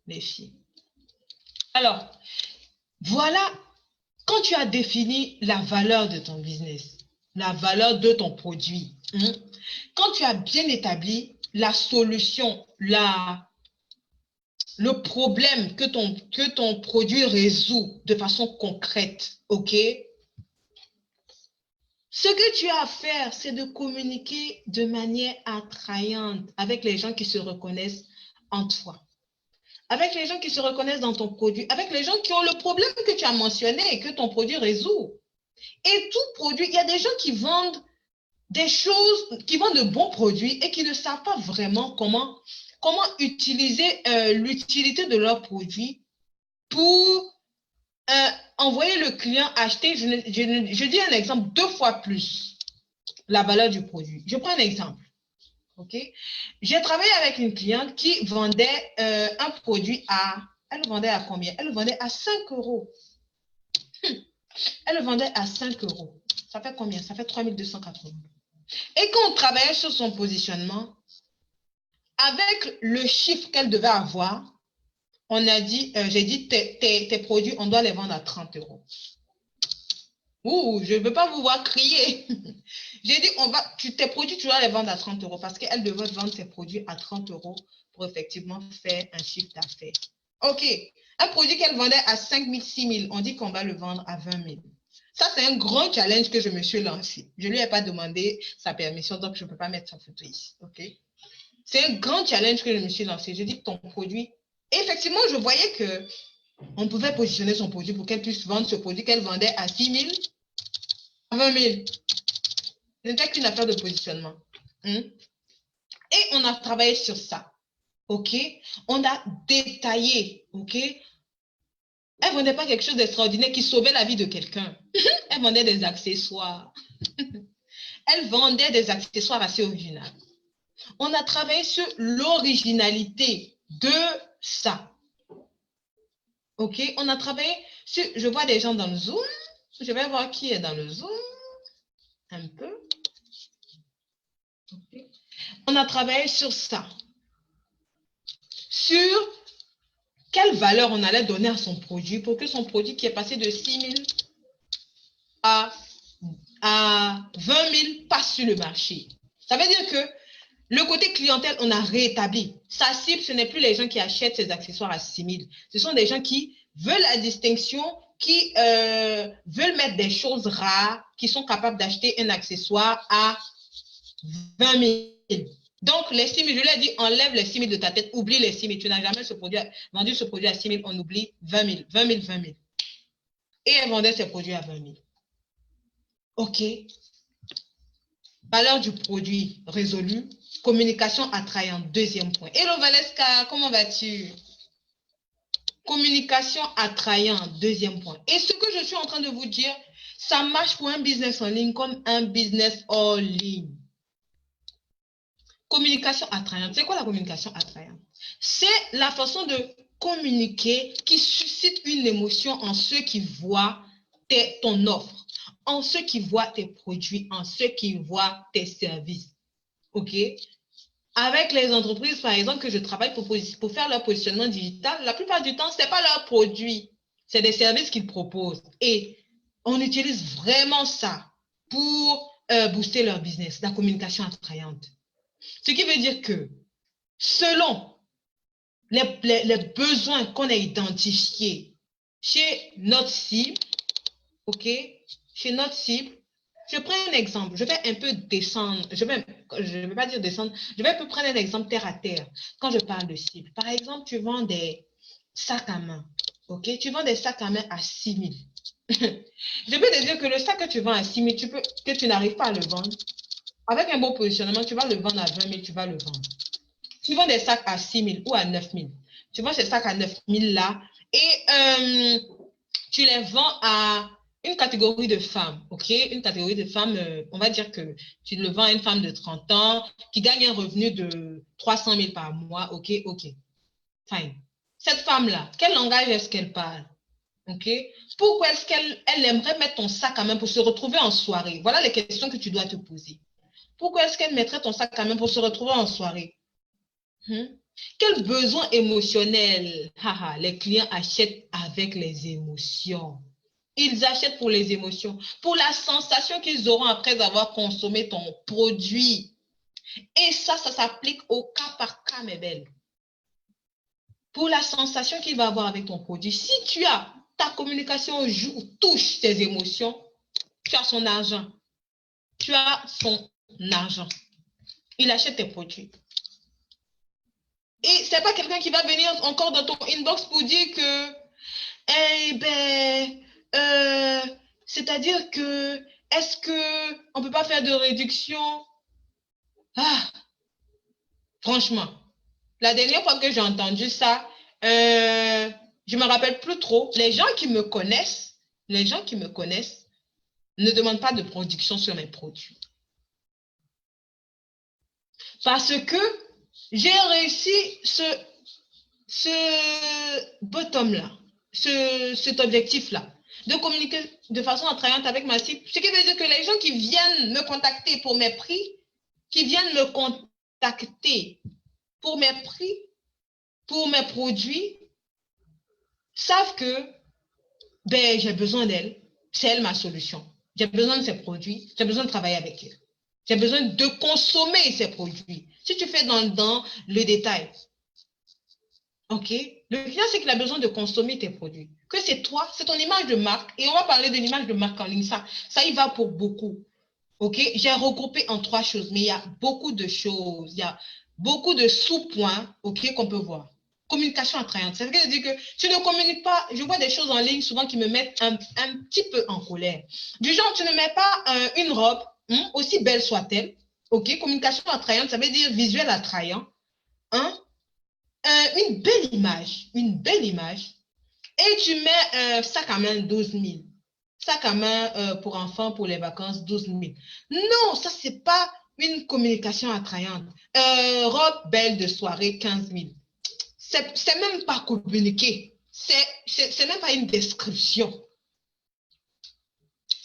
les filles. Alors, voilà, quand tu as défini la valeur de ton business, la valeur de ton produit, quand tu as bien établi la solution, le problème que ton produit résout de façon concrète, OK? Ce que tu as à faire, c'est de communiquer de manière attrayante avec les gens qui se reconnaissent en toi, avec les gens qui se reconnaissent dans ton produit, avec les gens qui ont le problème que tu as mentionné et que ton produit résout. Et tout produit, il y a des gens qui vendent des choses, qui vendent de bons produits et qui ne savent pas vraiment comment utiliser l'utilité de leur produit pour envoyer le client acheter, je dis un exemple, 2 fois plus la valeur du produit. Je prends un exemple. OK? J'ai travaillé avec une cliente qui vendait un produit elle le vendait à combien? Elle le vendait à 5 euros. Elle le vendait à 5 euros. Ça fait combien? Ça fait 3280. Et quand on travaillait sur son positionnement, avec le chiffre qu'elle devait avoir, j'ai dit, tes produits, on doit les vendre à 30 euros. Ouh, je ne veux pas vous voir crier. J'ai dit, tes produits, tu dois les vendre à 30 euros parce qu'elle devait vendre ses produits à 30 euros pour effectivement faire un chiffre d'affaires. OK. Un produit qu'elle vendait à 5 000, 6 000, on dit qu'on va le vendre à 20 000. Ça, c'est un grand challenge que je me suis lancé. Je ne lui ai pas demandé sa permission, donc je ne peux pas mettre sa photo ici. OK. C'est un grand challenge que je me suis lancé. Je dis que ton produit... Et effectivement, je voyais que on pouvait positionner son produit pour qu'elle puisse vendre ce produit qu'elle vendait à 6 000, à 20 000. Ce n'était qu'une affaire de positionnement. Et on a travaillé sur ça. OK? On a détaillé. OK? Elle ne vendait pas quelque chose d'extraordinaire qui sauvait la vie de quelqu'un. Elle vendait des accessoires. Elle vendait des accessoires assez originaux. On a travaillé sur l'originalité de ça. OK? On a travaillé sur... Je vois des gens dans le Zoom. Je vais voir qui est dans le Zoom. Un peu. Okay. On a travaillé sur ça. Sur quelle valeur on allait donner à son produit pour que son produit qui est passé de 6 000 à 20 000 passe sur le marché. Ça veut dire que le côté clientèle, on a rétabli. Sa cible, ce n'est plus les gens qui achètent ces accessoires à 6 000. Ce sont des gens qui veulent la distinction, qui veulent mettre des choses rares, qui sont capables d'acheter un accessoire à 20 000. Donc, les 6 000, je lui ai dit, enlève les 6 000 de ta tête, oublie les 6 000. Tu n'as jamais vendu ce produit à 6 000, on oublie 20 000, 20 000, 20 000. Et elle vendait ses produits à 20 000. OK. Valeur du produit résolue. Communication attrayante, deuxième point. Hello Valeska, comment vas-tu? Communication attrayante, deuxième point. Et ce que je suis en train de vous dire, ça marche pour un business en ligne comme un business hors ligne. Communication attrayante. C'est quoi la communication attrayante? C'est la façon de communiquer qui suscite une émotion en ceux qui voient ton offre, en ceux qui voient tes produits, en ceux qui voient tes services. OK? Avec les entreprises, par exemple, que je travaille pour faire leur positionnement digital, la plupart du temps, ce n'est pas leurs produits, c'est des services qu'ils proposent. Et on utilise vraiment ça pour booster leur business, la communication attrayante. Ce qui veut dire que selon les besoins qu'on a identifiés chez notre cible, OK, chez notre cible, je prends un exemple, je vais un peu descendre, je ne vais pas dire descendre, je vais un peu prendre un exemple terre à terre quand je parle de cible. Par exemple, tu vends des sacs à main, OK, tu vends des sacs à main à 6 000. Je peux te dire que le sac que tu vends à 6 000, que tu n'arrives pas à le vendre, avec un bon positionnement, tu vas le vendre à 20 000, tu vas le vendre. Tu vends des sacs à 6 000 ou à 9 000. Tu vends ces sacs à 9 000 là et tu les vends à une catégorie de femmes, OK? Une catégorie de femmes, on va dire que tu le vends à une femme de 30 ans qui gagne un revenu de 300 000 par mois, OK? OK, fine. Cette femme-là, quel langage est-ce qu'elle parle? OK? Pourquoi est-ce qu'elle aimerait mettre ton sac à main pour se retrouver en soirée? Voilà les questions que tu dois te poser. Pourquoi est-ce qu'elle mettrait ton sac à main pour se retrouver en soirée? Quel besoin émotionnel? Les clients achètent avec les émotions. Ils achètent pour les émotions, pour la sensation qu'ils auront après avoir consommé ton produit. Et ça s'applique au cas par cas, mes belles. Pour la sensation qu'il va avoir avec ton produit. Si tu as ta communication touche tes émotions, tu as son argent. Tu as son argent. Il achète tes produits. Et ce n'est pas quelqu'un qui va venir encore dans ton inbox pour dire que, eh ben, c'est-à-dire que, est-ce qu'on ne peut pas faire de réduction? Ah, franchement, la dernière fois que j'ai entendu ça, je ne me rappelle plus trop. Les gens qui me connaissent ne demandent pas de production sur mes produits. Parce que j'ai réussi ce bottom-là, cet objectif-là, de communiquer de façon attrayante avec ma cible. Ce qui veut dire que les gens qui viennent me contacter pour mes prix, qui viennent me contacter pour mes prix, pour mes produits, savent que ben, j'ai besoin d'elle. C'est elle ma solution. J'ai besoin de ces produits. J'ai besoin de travailler avec elle. J'ai besoin de consommer ces produits. Si tu fais dans le détail, OK? Le client, c'est qu'il a besoin de consommer tes produits. Que c'est toi, c'est ton image de marque. Et on va parler de l'image de marque en ligne. Ça y va pour beaucoup. OK? J'ai regroupé en 3 choses, mais il y a beaucoup de choses. Il y a beaucoup de sous-points, OK, qu'on peut voir. Communication attrayante. Ça veut dire que tu ne communiques pas. Je vois des choses en ligne souvent qui me mettent un petit peu en colère. Du genre, tu ne mets pas une robe, aussi belle soit-elle. OK? Communication attrayante, ça veut dire visuel attrayant. Hein? Une belle image, et tu mets sac à main 12 000. Sac à main pour enfants, pour les vacances, 12 000. Non, ça, c'est pas une communication attrayante. Robe belle de soirée, 15 000. C'est même pas communiqué. C'est même pas une description.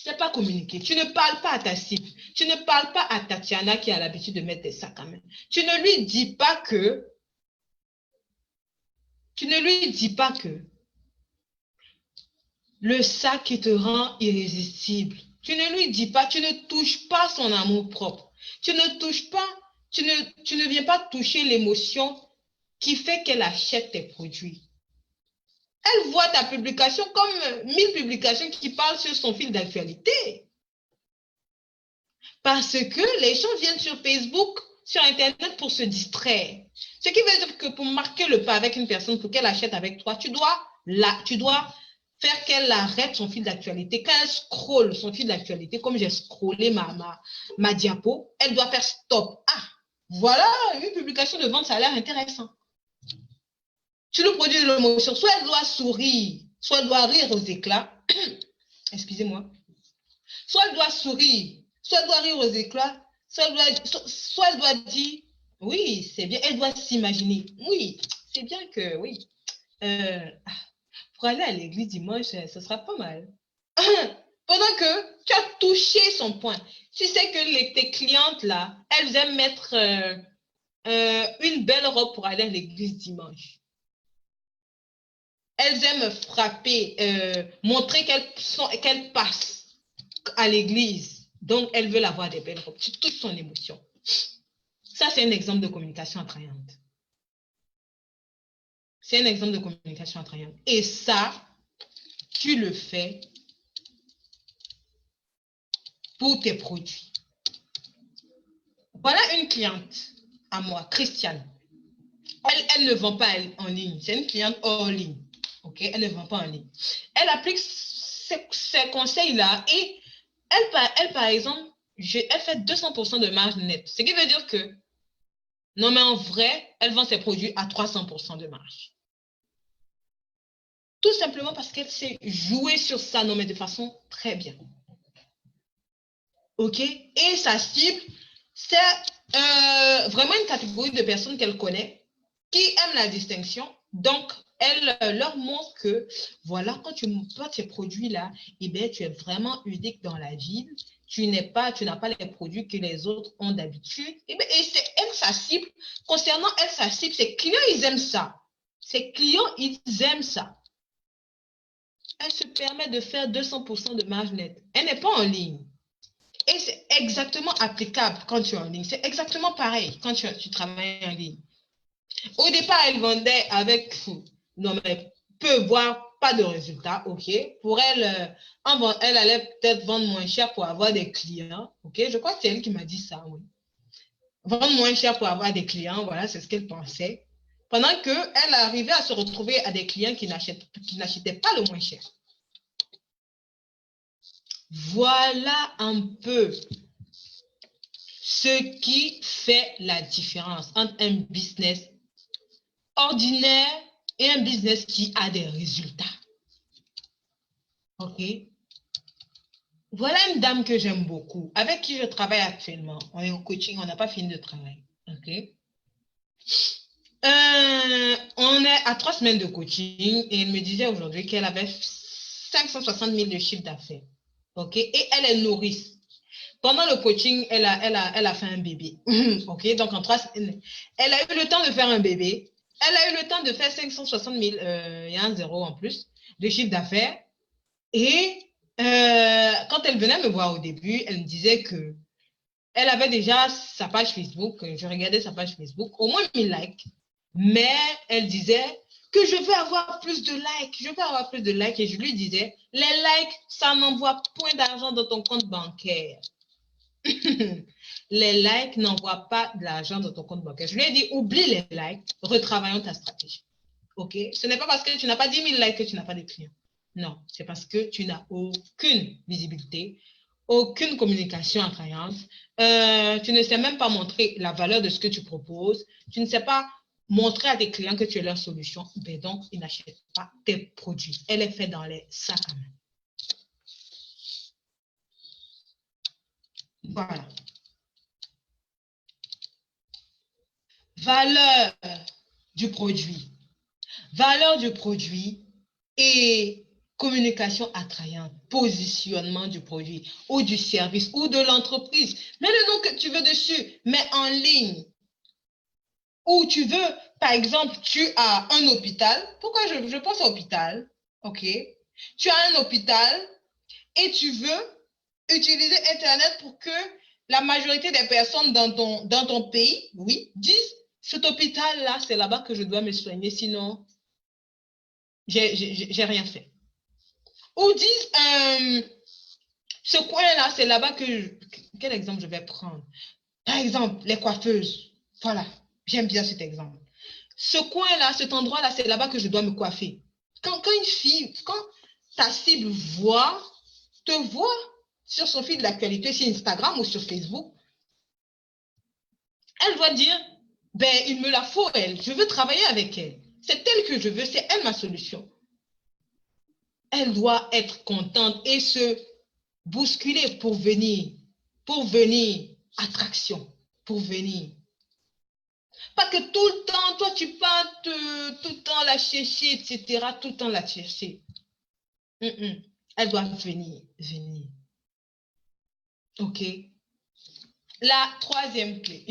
C'est pas communiqué. Tu ne parles pas à ta cible. Tu ne parles pas à Tatiana qui a l'habitude de mettre des sacs à main. Tu ne lui dis pas que le sac qui te rend irrésistible. Tu ne lui dis pas, tu ne touches pas son amour propre. Tu ne touches pas, tu ne viens pas toucher l'émotion qui fait qu'elle achète tes produits. Elle voit ta publication comme 1000 publications qui parlent sur son fil d'actualité. Parce que les gens viennent sur Facebook, sur Internet pour se distraire. Ce qui veut dire que pour marquer le pas avec une personne, pour qu'elle achète avec toi, tu dois faire qu'elle arrête son fil d'actualité. Quand elle scrolle son fil d'actualité, comme j'ai scrollé ma diapo, elle doit faire stop. Ah, voilà une publication de vente, ça a l'air intéressant. Tu lui produis de l'émotion. Soit elle doit sourire, soit elle doit rire aux éclats. Excusez-moi. Soit elle doit sourire, soit elle doit rire aux éclats, soit elle doit dire, oui, c'est bien. Elle doit s'imaginer, oui, c'est bien que, oui. Pour aller à l'église dimanche, ce sera pas mal. Pendant que tu as touché son point. Tu sais que tes clientes, là, elles aiment mettre une belle robe pour aller à l'église dimanche. Elles aiment frapper, montrer qu'elles passent à l'église. Donc, elles veulent avoir des belles robes. Tu touches son émotion. Ça, c'est un exemple de communication attrayante. C'est un exemple de communication attrayante. Et ça, tu le fais pour tes produits. Voilà une cliente à moi, Christiane. Elle ne vend pas en ligne. C'est une cliente hors ligne. OK? Elle ne vend pas en ligne. Elle applique ces conseils-là et elle, par exemple, elle fait 200% de marge nette. Ce qui veut dire que, non, mais en vrai, elle vend ses produits à 300% de marge. Tout simplement parce qu'elle sait jouer sur ça, non, mais de façon très bien. OK? Et sa cible, c'est vraiment une catégorie de personnes qu'elle connaît, qui aiment la distinction. Donc, elle leur montre que, voilà, quand tu vends ces produits-là, eh bien, tu es vraiment unique dans la ville. Tu n'as pas les produits que les autres ont d'habitude. Et c'est elle, sa cible. Concernant elle, sa cible, ses clients, ils aiment ça. Ses clients, ils aiment ça. Elle se permet de faire 200% de marge nette. Elle n'est pas en ligne. Et c'est exactement applicable quand tu es en ligne. C'est exactement pareil quand tu travailles en ligne. Au départ, elle vendait avec, non mais, peu, voire pas de résultat, ok. Pour elle, elle allait peut-être vendre moins cher pour avoir des clients, ok. Je crois que c'est elle qui m'a dit ça, oui. Vendre moins cher pour avoir des clients, voilà, c'est ce qu'elle pensait. Pendant qu'elle arrivait à se retrouver à des clients qui n'achetaient pas le moins cher. Voilà un peu ce qui fait la différence entre un business ordinaire et un business qui a des résultats. OK? Voilà une dame que j'aime beaucoup, avec qui je travaille actuellement. On est au coaching, on n'a pas fini de travail. OK? On est à 3 semaines de coaching et elle me disait aujourd'hui qu'elle avait 560 000 de chiffre d'affaires. OK? Et elle est nourrice. Pendant le coaching, elle a fait un bébé. OK? Donc, en 3 semaines, elle a eu le temps de faire un bébé. Elle a eu le temps de faire 560 000, il y a un zéro en plus, de chiffre d'affaires. Et quand elle venait me voir au début, elle me disait que elle avait déjà sa page Facebook. Je regardais sa page Facebook, au moins 1000 likes. Mais elle disait que je veux avoir plus de likes. Je veux avoir plus de likes. Et je lui disais, les likes, ça n'envoie point d'argent dans ton compte bancaire. Les likes n'envoient pas de l'argent dans ton compte bancaire. Je lui ai dit, oublie les likes, retravaillons ta stratégie. OK? Ce n'est pas parce que tu n'as pas 10 000 likes que tu n'as pas de clients. Non, c'est parce que tu n'as aucune visibilité, aucune communication attrayante. Tu ne sais même pas montrer la valeur de ce que tu proposes. Tu ne sais pas montrer à tes clients que tu es leur solution. Ben donc, ils n'achètent pas tes produits. Elle est faite dans les sacs à main. Voilà. Valeur du produit. Valeur du produit et communication attrayante, positionnement du produit ou du service ou de l'entreprise. Mets le nom que tu veux dessus, mais en ligne. Ou tu veux, par exemple, tu as un hôpital. Pourquoi je pense à hôpital? OK. Tu as un hôpital et tu veux utiliser Internet pour que la majorité des personnes dans ton pays, oui, disent, cet hôpital-là, c'est là-bas que je dois me soigner, sinon, j'ai rien fait. Ou disent, ce coin-là, c'est là-bas que... Quel exemple je vais prendre? Par exemple, les coiffeuses. Voilà, j'aime bien cet exemple. Ce coin-là, cet endroit-là, c'est là-bas que je dois me coiffer. Quand une fille, quand ta cible te voit sur son fil d'actualité, sur Instagram ou sur Facebook, elle doit dire, ben, il me la faut, elle. Je veux travailler avec elle. C'est elle que je veux, c'est elle ma solution. Elle doit être contente et se bousculer pour venir. Pour venir. Attraction. Pour venir. Pas que tout le temps, toi tu pars tout le temps la chercher, etc. Tout le temps la chercher. Elle doit venir. Venir. OK. La troisième clé.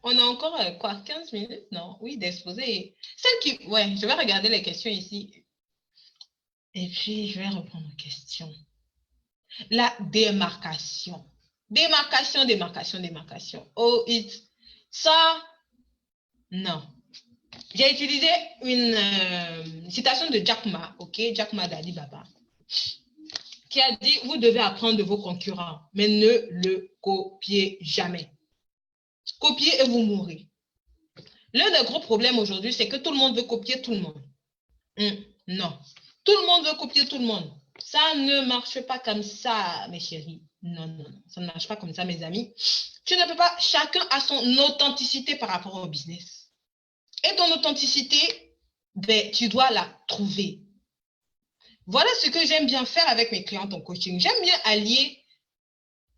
On a encore quoi, 15 minutes? Non, oui, d'exposer. Celle qui, ouais, je vais regarder les questions ici. Et puis, je vais reprendre les questions. La démarcation. Démarcation, démarcation, démarcation. Oh, ça, non. J'ai utilisé une citation de Jack Ma, ok? Jack Ma d'Ali Baba, qui a dit, vous devez apprendre de vos concurrents, mais ne le copiez jamais. Copiez et vous mourrez. L'un des gros problèmes aujourd'hui, c'est que tout le monde veut copier tout le monde. Non. Tout le monde veut copier tout le monde. Ça ne marche pas comme ça, mes chéris. Non, non, non. Ça ne marche pas comme ça, mes amis. Tu ne peux pas. Chacun a son authenticité par rapport au business. Et ton authenticité, ben, tu dois la trouver. Voilà ce que j'aime bien faire avec mes clientes en coaching. J'aime bien allier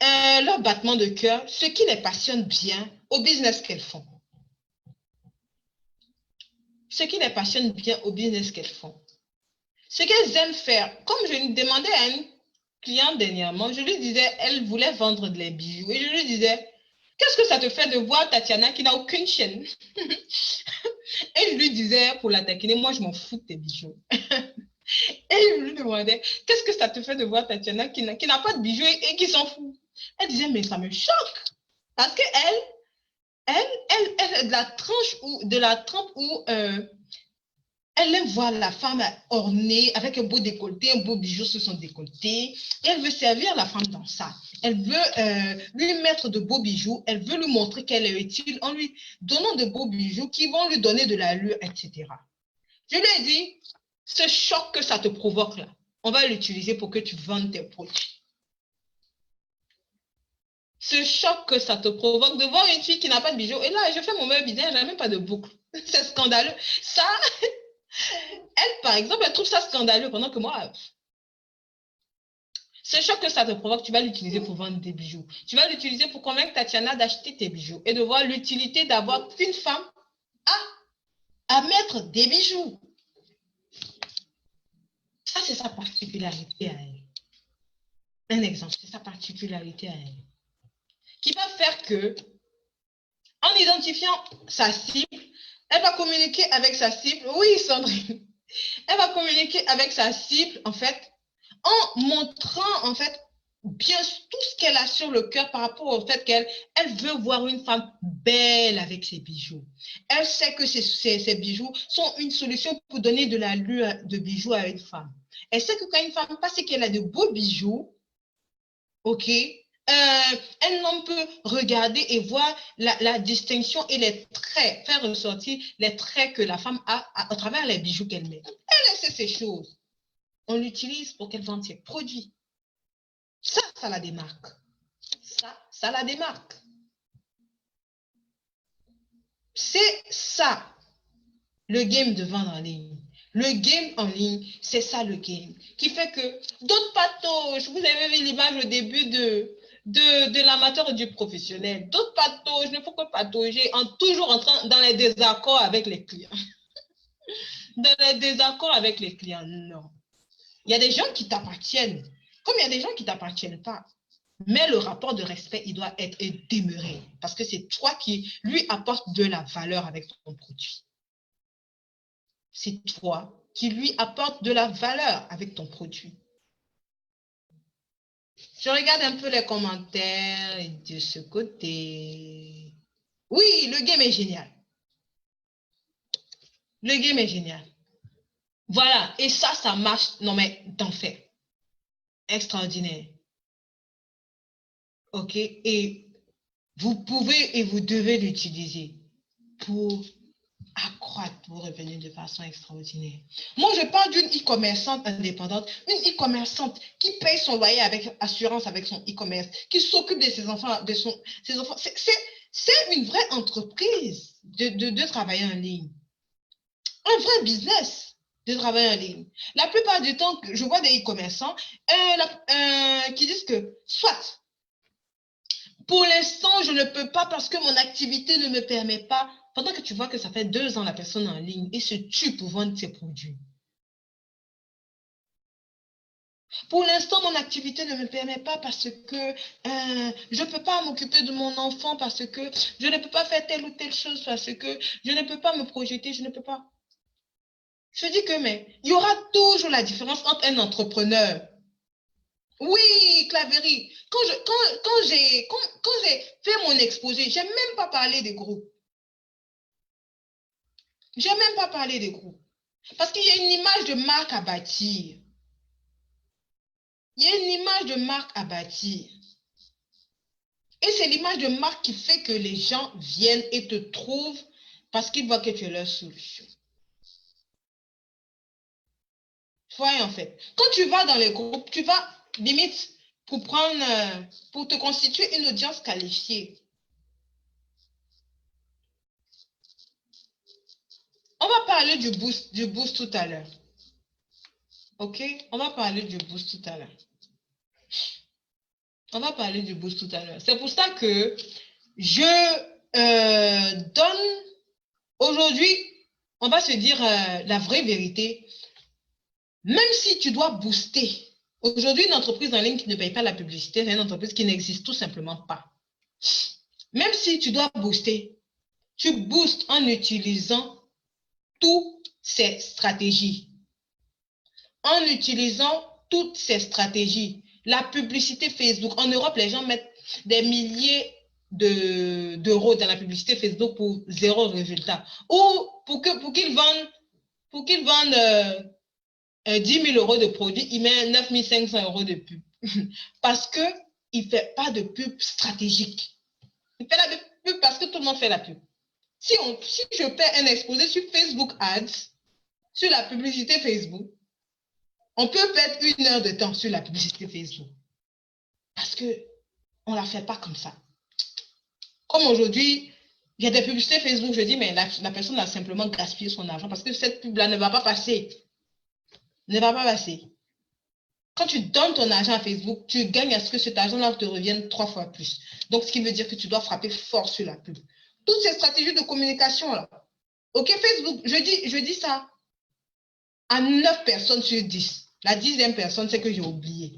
leur battement de cœur, ce qui les passionne bien, au business qu'elles font. Ce qui les passionne bien au business qu'elles font. Ce qu'elles aiment faire, comme je demandais à une cliente dernièrement, je lui disais, elle voulait vendre des bijoux. Et je lui disais, qu'est-ce que ça te fait de voir Tatiana qui n'a aucune chaîne? Et je lui disais, pour la taquiner, moi je m'en fous de tes bijoux. Et je lui demandais, qu'est-ce que ça te fait de voir Tatiana qui n'a pas de bijoux et qui s'en fout? Elle disait, mais ça me choque. Parce qu'elle est de la tranche ou de la trempe où elle aime voir la femme ornée avec un beau décolleté, un beau bijou sur son décolleté. Et elle veut servir la femme dans ça. Elle veut lui mettre de beaux bijoux. Elle veut lui montrer qu'elle est utile en lui donnant de beaux bijoux qui vont lui donner de l'allure, etc. Je lui ai dit, ce choc que ça te provoque là, on va l'utiliser pour que tu vendes tes produits. Ce choc que ça te provoque de voir une fille qui n'a pas de bijoux. Et là, je fais mon meilleur business, je n'ai même pas de boucle. C'est scandaleux. Ça, elle, par exemple, elle trouve ça scandaleux pendant que moi, ce choc que ça te provoque, tu vas l'utiliser pour vendre des bijoux. Tu vas l'utiliser pour convaincre Tatiana d'acheter tes bijoux et de voir l'utilité d'avoir une femme à mettre des bijoux. Ça, c'est sa particularité à elle. Un exemple, c'est sa particularité à elle. Qui va faire que, en identifiant sa cible, elle va communiquer avec sa cible. Oui, Sandrine. Elle va communiquer avec sa cible, en fait, en montrant, en fait, bien tout ce qu'elle a sur le cœur par rapport au fait qu'elle veut voir une femme belle avec ses bijoux. Elle sait que ces bijoux sont une solution pour donner de l'allure de bijoux à une femme. Elle sait que quand une femme passe et qu'elle a de beaux bijoux, ok, un homme peut regarder et voir la distinction et les traits, faire ressortir les traits que la femme a à travers les bijoux qu'elle met. Elle sait ces choses. On l'utilise pour qu'elle vende ses produits. Ça la démarque. Ça la démarque. C'est ça, le game de vendre en ligne. Le game en ligne, c'est ça le game. Qui fait que d'autres patauges, vous avez vu l'image au début de l'amateur et du professionnel. D'autres patauges, ne faut pas patauger toujours entrant dans les désaccords avec les clients. Dans les désaccords avec les clients, non. Il y a des gens qui t'appartiennent, comme il y a des gens qui ne t'appartiennent pas. Mais le rapport de respect, il doit être demeuré. Parce que c'est toi qui lui apportes de la valeur avec ton produit. C'est toi qui lui apportes de la valeur avec ton produit. Je regarde un peu les commentaires de ce côté. Oui, le game est génial. Le game est génial. Voilà, et ça marche, non mais d'enfer. Extraordinaire. Ok, et vous pouvez et vous devez l'utiliser pour accroître vos revenus de façon extraordinaire. Moi, je parle d'une e-commerçante indépendante, une e-commerçante qui paye son loyer avec assurance avec son e-commerce, qui s'occupe de ses enfants, ses enfants. C'est une vraie entreprise de travailler en ligne. Un vrai business de travail en ligne. La plupart du temps, je vois des e-commerçants qui disent que, soit, pour l'instant, je ne peux pas parce que mon activité ne me permet pas. Pendant que tu vois que ça fait 2 ans la personne en ligne et se tue pour vendre ses produits. Pour l'instant, mon activité ne me permet pas parce que je ne peux pas m'occuper de mon enfant, parce que je ne peux pas faire telle ou telle chose, parce que je ne peux pas me projeter, je ne peux pas. Je dis que, mais il y aura toujours la différence entre un entrepreneur. Oui, Claverie, quand j'ai fait mon exposé, j'ai même pas parlé des groupes. J'ai même pas parlé des groupes. Parce qu'il y a une image de marque à bâtir. Il y a une image de marque à bâtir. Et c'est l'image de marque qui fait que les gens viennent et te trouvent parce qu'ils voient que tu es leur solution. Voyez en fait. Quand tu vas dans les groupes, tu vas limite pour te constituer une audience qualifiée. On va parler du boost tout à l'heure. Ok? On va parler du boost tout à l'heure. On va parler du boost tout à l'heure. C'est pour ça que je donne aujourd'hui, on va se dire la vraie vérité. Même si tu dois booster, aujourd'hui, une entreprise en ligne qui ne paye pas la publicité, c'est une entreprise qui n'existe tout simplement pas. Même si tu dois booster, tu boostes en utilisant toutes ces stratégies. En utilisant toutes ces stratégies. La publicité Facebook. En Europe, les gens mettent des milliers d'euros dans la publicité Facebook pour 0 résultat. Ou pour qu'ils vendent 10 000 euros de produits, il met 9 500 euros de pub. Parce qu'il ne fait pas de pub stratégique. Il fait la pub parce que tout le monde fait la pub. Si je fais un exposé sur Facebook Ads, sur la publicité Facebook, on peut perdre 1 heure de temps sur la publicité Facebook. Parce qu'on ne la fait pas comme ça. Comme aujourd'hui, il y a des publicités Facebook, je dis, mais la personne a simplement gaspillé son argent parce que cette pub-là ne va pas passer. Ne va pas passer. Quand tu donnes ton argent à Facebook, tu gagnes à ce que cet argent-là te revienne 3 fois plus. Donc, ce qui veut dire que tu dois frapper fort sur la pub. Toutes ces stratégies de communication, là. OK, Facebook, je dis ça à 9 personnes sur 10. La 10e personne, c'est que j'ai oublié.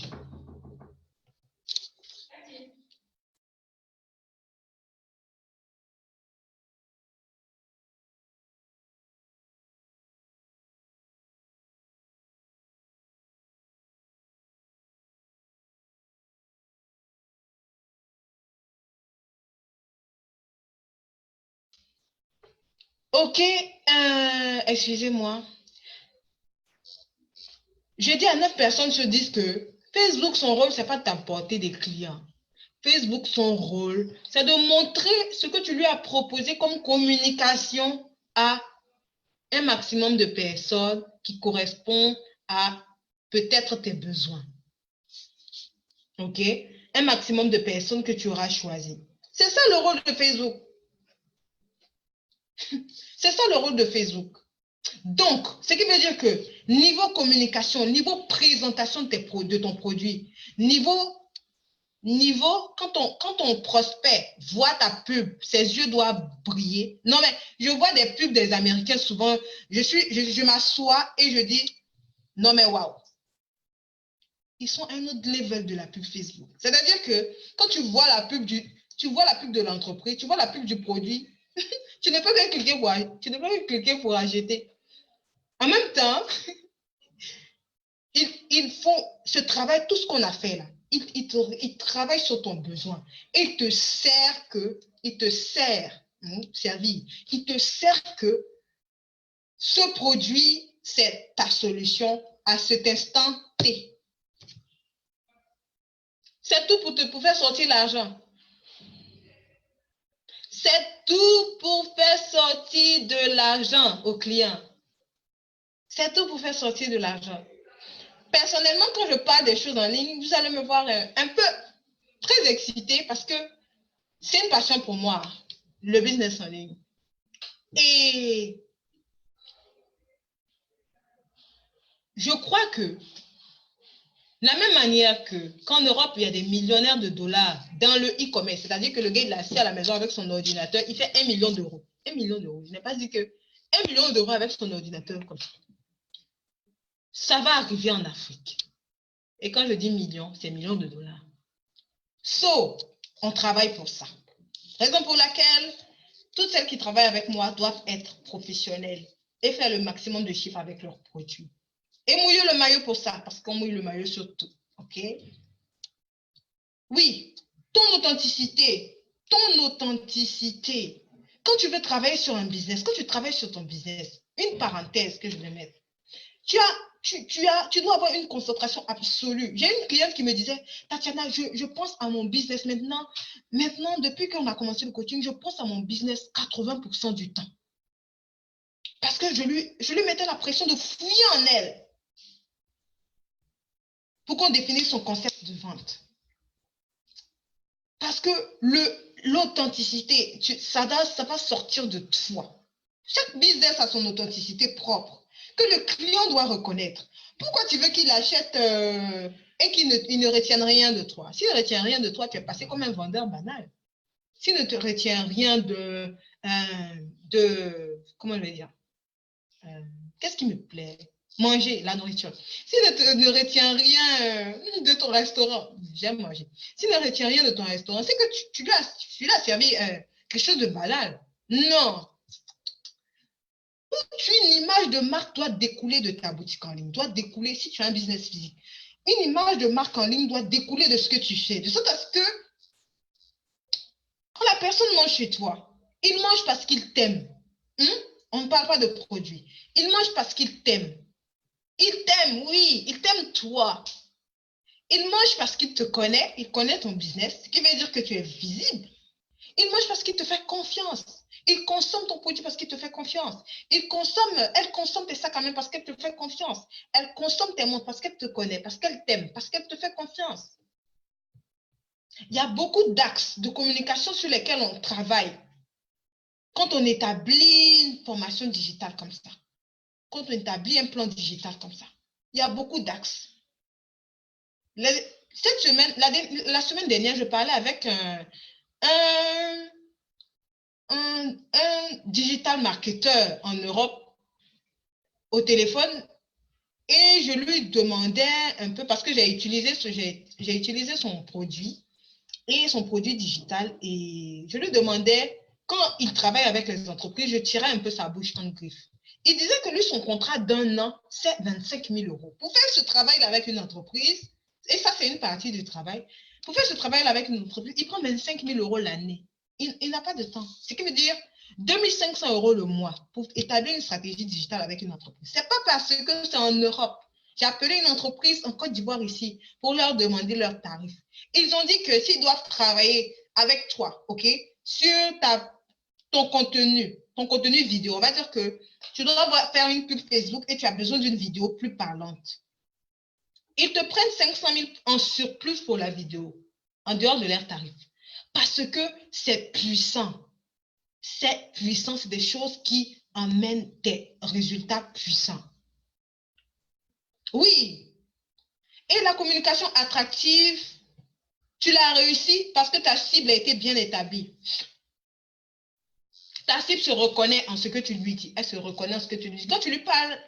OK, excusez-moi. Je dis à 9 personnes sur 10 que Facebook, son rôle, c'est pas de t'apporter des clients. Facebook, son rôle, c'est de montrer ce que tu lui as proposé comme communication à un maximum de personnes qui correspondent à peut-être tes besoins. OK? Un maximum de personnes que tu auras choisi. C'est ça le rôle de Facebook. C'est ça le rôle de Facebook. Donc, ce qui veut dire que niveau communication, niveau présentation de ton produit, niveau quand ton prospect voit ta pub, ses yeux doivent briller. Non, mais je vois des pubs des Américains souvent, je m'assois et je dis, non, mais waouh. Ils sont à un autre level de la pub Facebook. C'est-à-dire que quand tu vois la pub de l'entreprise, tu vois la pub du produit, tu ne peux pas cliquer pour acheter. En même temps, ils font ce travail, tout ce qu'on a fait là. Ils travaillent sur ton besoin. Et il te sert servir. Il te sert que ce produit, c'est ta solution à cet instant T. C'est tout pour faire sortir l'argent. C'est tout pour faire sortir de l'argent au client. C'est tout pour faire sortir de l'argent. Personnellement, quand je parle des choses en ligne, vous allez me voir un peu très excitée parce que c'est une passion pour moi, le business en ligne. Et je crois que la même manière que qu'en Europe, il y a des millionnaires de dollars dans le e-commerce, c'est-à-dire que le gars, il est assis à la maison avec son ordinateur, il fait 1 million d'euros. 1 million d'euros. Je n'ai pas dit que 1 million d'euros avec son ordinateur comme ça. Ça va arriver en Afrique. Et quand je dis millions, c'est millions de dollars. So, on travaille pour ça. Raison pour laquelle toutes celles qui travaillent avec moi doivent être professionnelles et faire le maximum de chiffres avec leurs produits. Et mouiller le maillot pour ça, parce qu'on mouille le maillot sur tout. OK? Oui, ton authenticité. Quand tu veux travailler sur un business, quand tu travailles sur ton business, une parenthèse que je vais mettre, tu dois avoir une concentration absolue. J'ai une cliente qui me disait, Tatiana, je pense à mon business maintenant. Maintenant, depuis qu'on a commencé le coaching, je pense à mon business 80% du temps. Parce que je lui mettais la pression de fouiller en elle pour qu'on définisse son concept de vente. Parce que l'authenticité, ça va sortir de toi. Chaque business a son authenticité propre que le client doit reconnaître. Pourquoi tu veux qu'il achète et qu'il ne retienne rien de toi? S'il ne retient rien de toi, tu es passé comme un vendeur banal. S'il ne te retient rien comment je vais dire, qu'est-ce qui me plaît? Manger, la nourriture. S'il ne retient rien de ton restaurant, j'aime manger. S'il ne retient rien de ton restaurant, c'est que tu lui as servi quelque chose de banal. Non. Une image de marque doit découler de ta boutique en ligne, doit découler, si tu as un business physique, une image de marque en ligne doit découler de ce que tu fais. De sorte à ce que quand la personne mange chez toi, il mange parce qu'il t'aime. On ne parle pas de produit. Il mange parce qu'il t'aime. Il t'aime, oui, il t'aime toi. Il mange parce qu'il te connaît, il connaît ton business, ce qui veut dire que tu es visible. Il mange parce qu'il te fait confiance. Il consomme ton produit parce qu'il te fait confiance. Elle consomme tes sacs à main parce qu'elle te fait confiance. Elle consomme tes montres parce qu'elle te connaît, parce qu'elle t'aime, parce qu'elle te fait confiance. Il y a beaucoup d'axes de communication sur lesquels on travaille quand on établit une formation digitale comme ça, quand on établit un plan digital comme ça. Il y a beaucoup d'axes. Cette semaine, la semaine dernière, je parlais avec un digital marketeur en Europe au téléphone et je lui demandais un peu, parce que j'ai utilisé son produit et son produit digital et je lui demandais, quand il travaille avec les entreprises, je tirais un peu sa bouche en griffe. Il disait que lui, son contrat d'1 an, c'est 25 000 euros. Pour faire ce travail avec une entreprise, et ça, c'est une partie du travail, pour faire ce travail avec une entreprise, il prend 25 000 euros l'année. Il n'a pas de temps. Ce qui veut dire 2 500 euros le mois pour établir une stratégie digitale avec une entreprise. Ce n'est pas parce que c'est en Europe. J'ai appelé une entreprise en Côte d'Ivoire ici pour leur demander leurs tarifs. Ils ont dit que s'ils doivent travailler avec toi, OK, sur ton contenu vidéo, on va dire que tu dois faire une pub Facebook et tu as besoin d'une vidéo plus parlante. Ils te prennent 500 000 en surplus pour la vidéo, en dehors de leurs tarifs. Parce que c'est puissant. C'est puissant, c'est des choses qui amènent des résultats puissants. Oui. Et la communication attractive, tu l'as réussi parce que ta cible a été bien établie. Ta cible se reconnaît en ce que tu lui dis. Elle se reconnaît en ce que tu lui dis. Quand tu lui parles,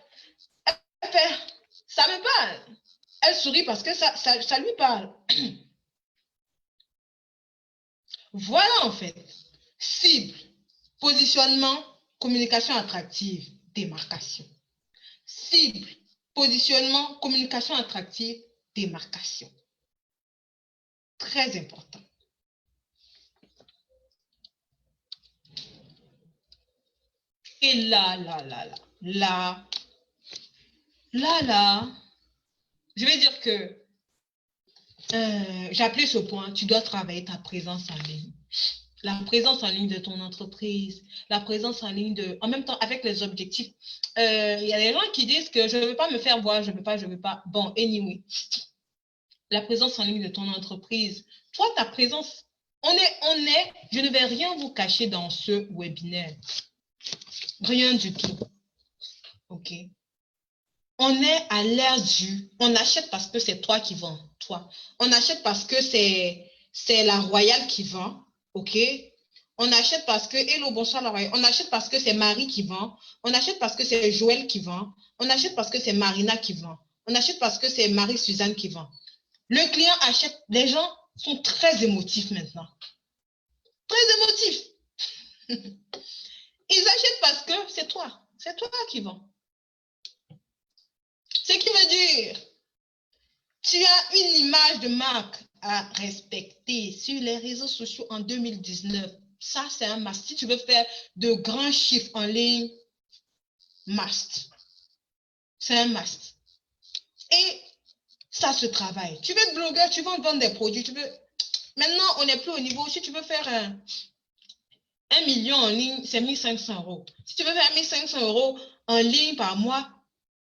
elle fait, ça me parle. Elle sourit parce que ça lui parle. Voilà en fait. Cible, positionnement, communication attractive, démarcation. Cible, positionnement, communication attractive, démarcation. Très important. Et là, je vais dire que j'ai appelé ce point, tu dois travailler ta présence en ligne. La présence en ligne de ton entreprise, la présence en ligne en même temps avec les objectifs. Il y a des gens qui disent que je ne veux pas me faire voir, je ne veux pas. Bon, anyway, la présence en ligne de ton entreprise. Toi, ta présence, je ne vais rien vous cacher dans ce webinaire. Rien du tout. OK. On est à l'ère du... On achète parce que c'est toi qui vends, toi. On achète parce que c'est la Royale qui vend, ok? On achète parce que... Hello, bonsoir la Royale. On achète parce que c'est Marie qui vend. On achète parce que c'est Joël qui vend. On achète parce que c'est Marina qui vend. On achète parce que c'est Marie-Suzanne qui vend. Le client achète... Les gens sont très émotifs maintenant. Très émotifs. Ils achètent parce que c'est toi. C'est toi qui vends. Ce qui veut dire, tu as une image de marque à respecter sur les réseaux sociaux en 2019. Ça, c'est un must. Si tu veux faire de grands chiffres en ligne, must. C'est un must. Et ça se travaille. Tu veux être blogueur, tu veux vendre des produits, tu veux... Maintenant, on n'est plus au niveau. Si tu veux faire 1 million en ligne, c'est 1500 euros. Si tu veux faire 1500 euros en ligne par mois,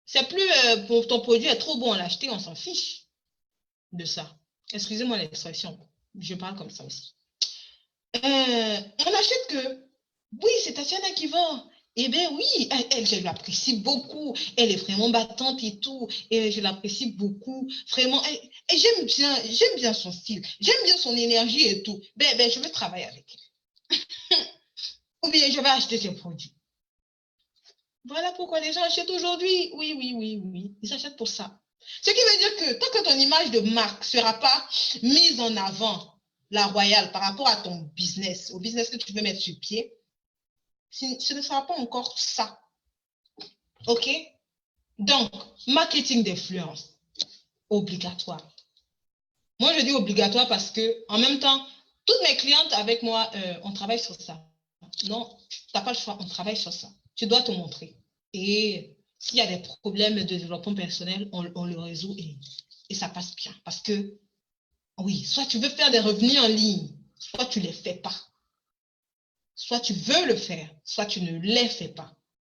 c'est plus pour ton produit est trop bon à l'acheter, on s'en fiche de ça. Excusez-moi l'expression, je parle comme ça aussi. On achète que, oui, c'est Tatiana qui vend. Eh bien oui, elle, je l'apprécie beaucoup. Elle est vraiment battante et tout. Et je l'apprécie beaucoup. Vraiment, et j'aime bien son style. J'aime bien son énergie et tout. Ben, je vais travailler avec elle. Ou bien je vais acheter ses produits. Voilà pourquoi les gens achètent aujourd'hui. Oui, oui, oui, oui. Ils achètent pour ça. Ce qui veut dire que tant que ton image de marque ne sera pas mise en avant, la Royale, par rapport à ton business, au business que tu veux mettre sur pied, ce ne sera pas encore ça. OK? Donc, marketing d'influence, obligatoire. Moi, je dis obligatoire parce que, en même temps, toutes mes clientes avec moi, on travaille sur ça. Non, tu n'as pas le choix, on travaille sur ça. Tu dois te montrer. Et s'il y a des problèmes de développement personnel, on le résout et ça passe bien. Parce que, oui, soit tu veux faire des revenus en ligne, soit tu ne les fais pas. Soit tu veux le faire, soit tu ne les fais pas.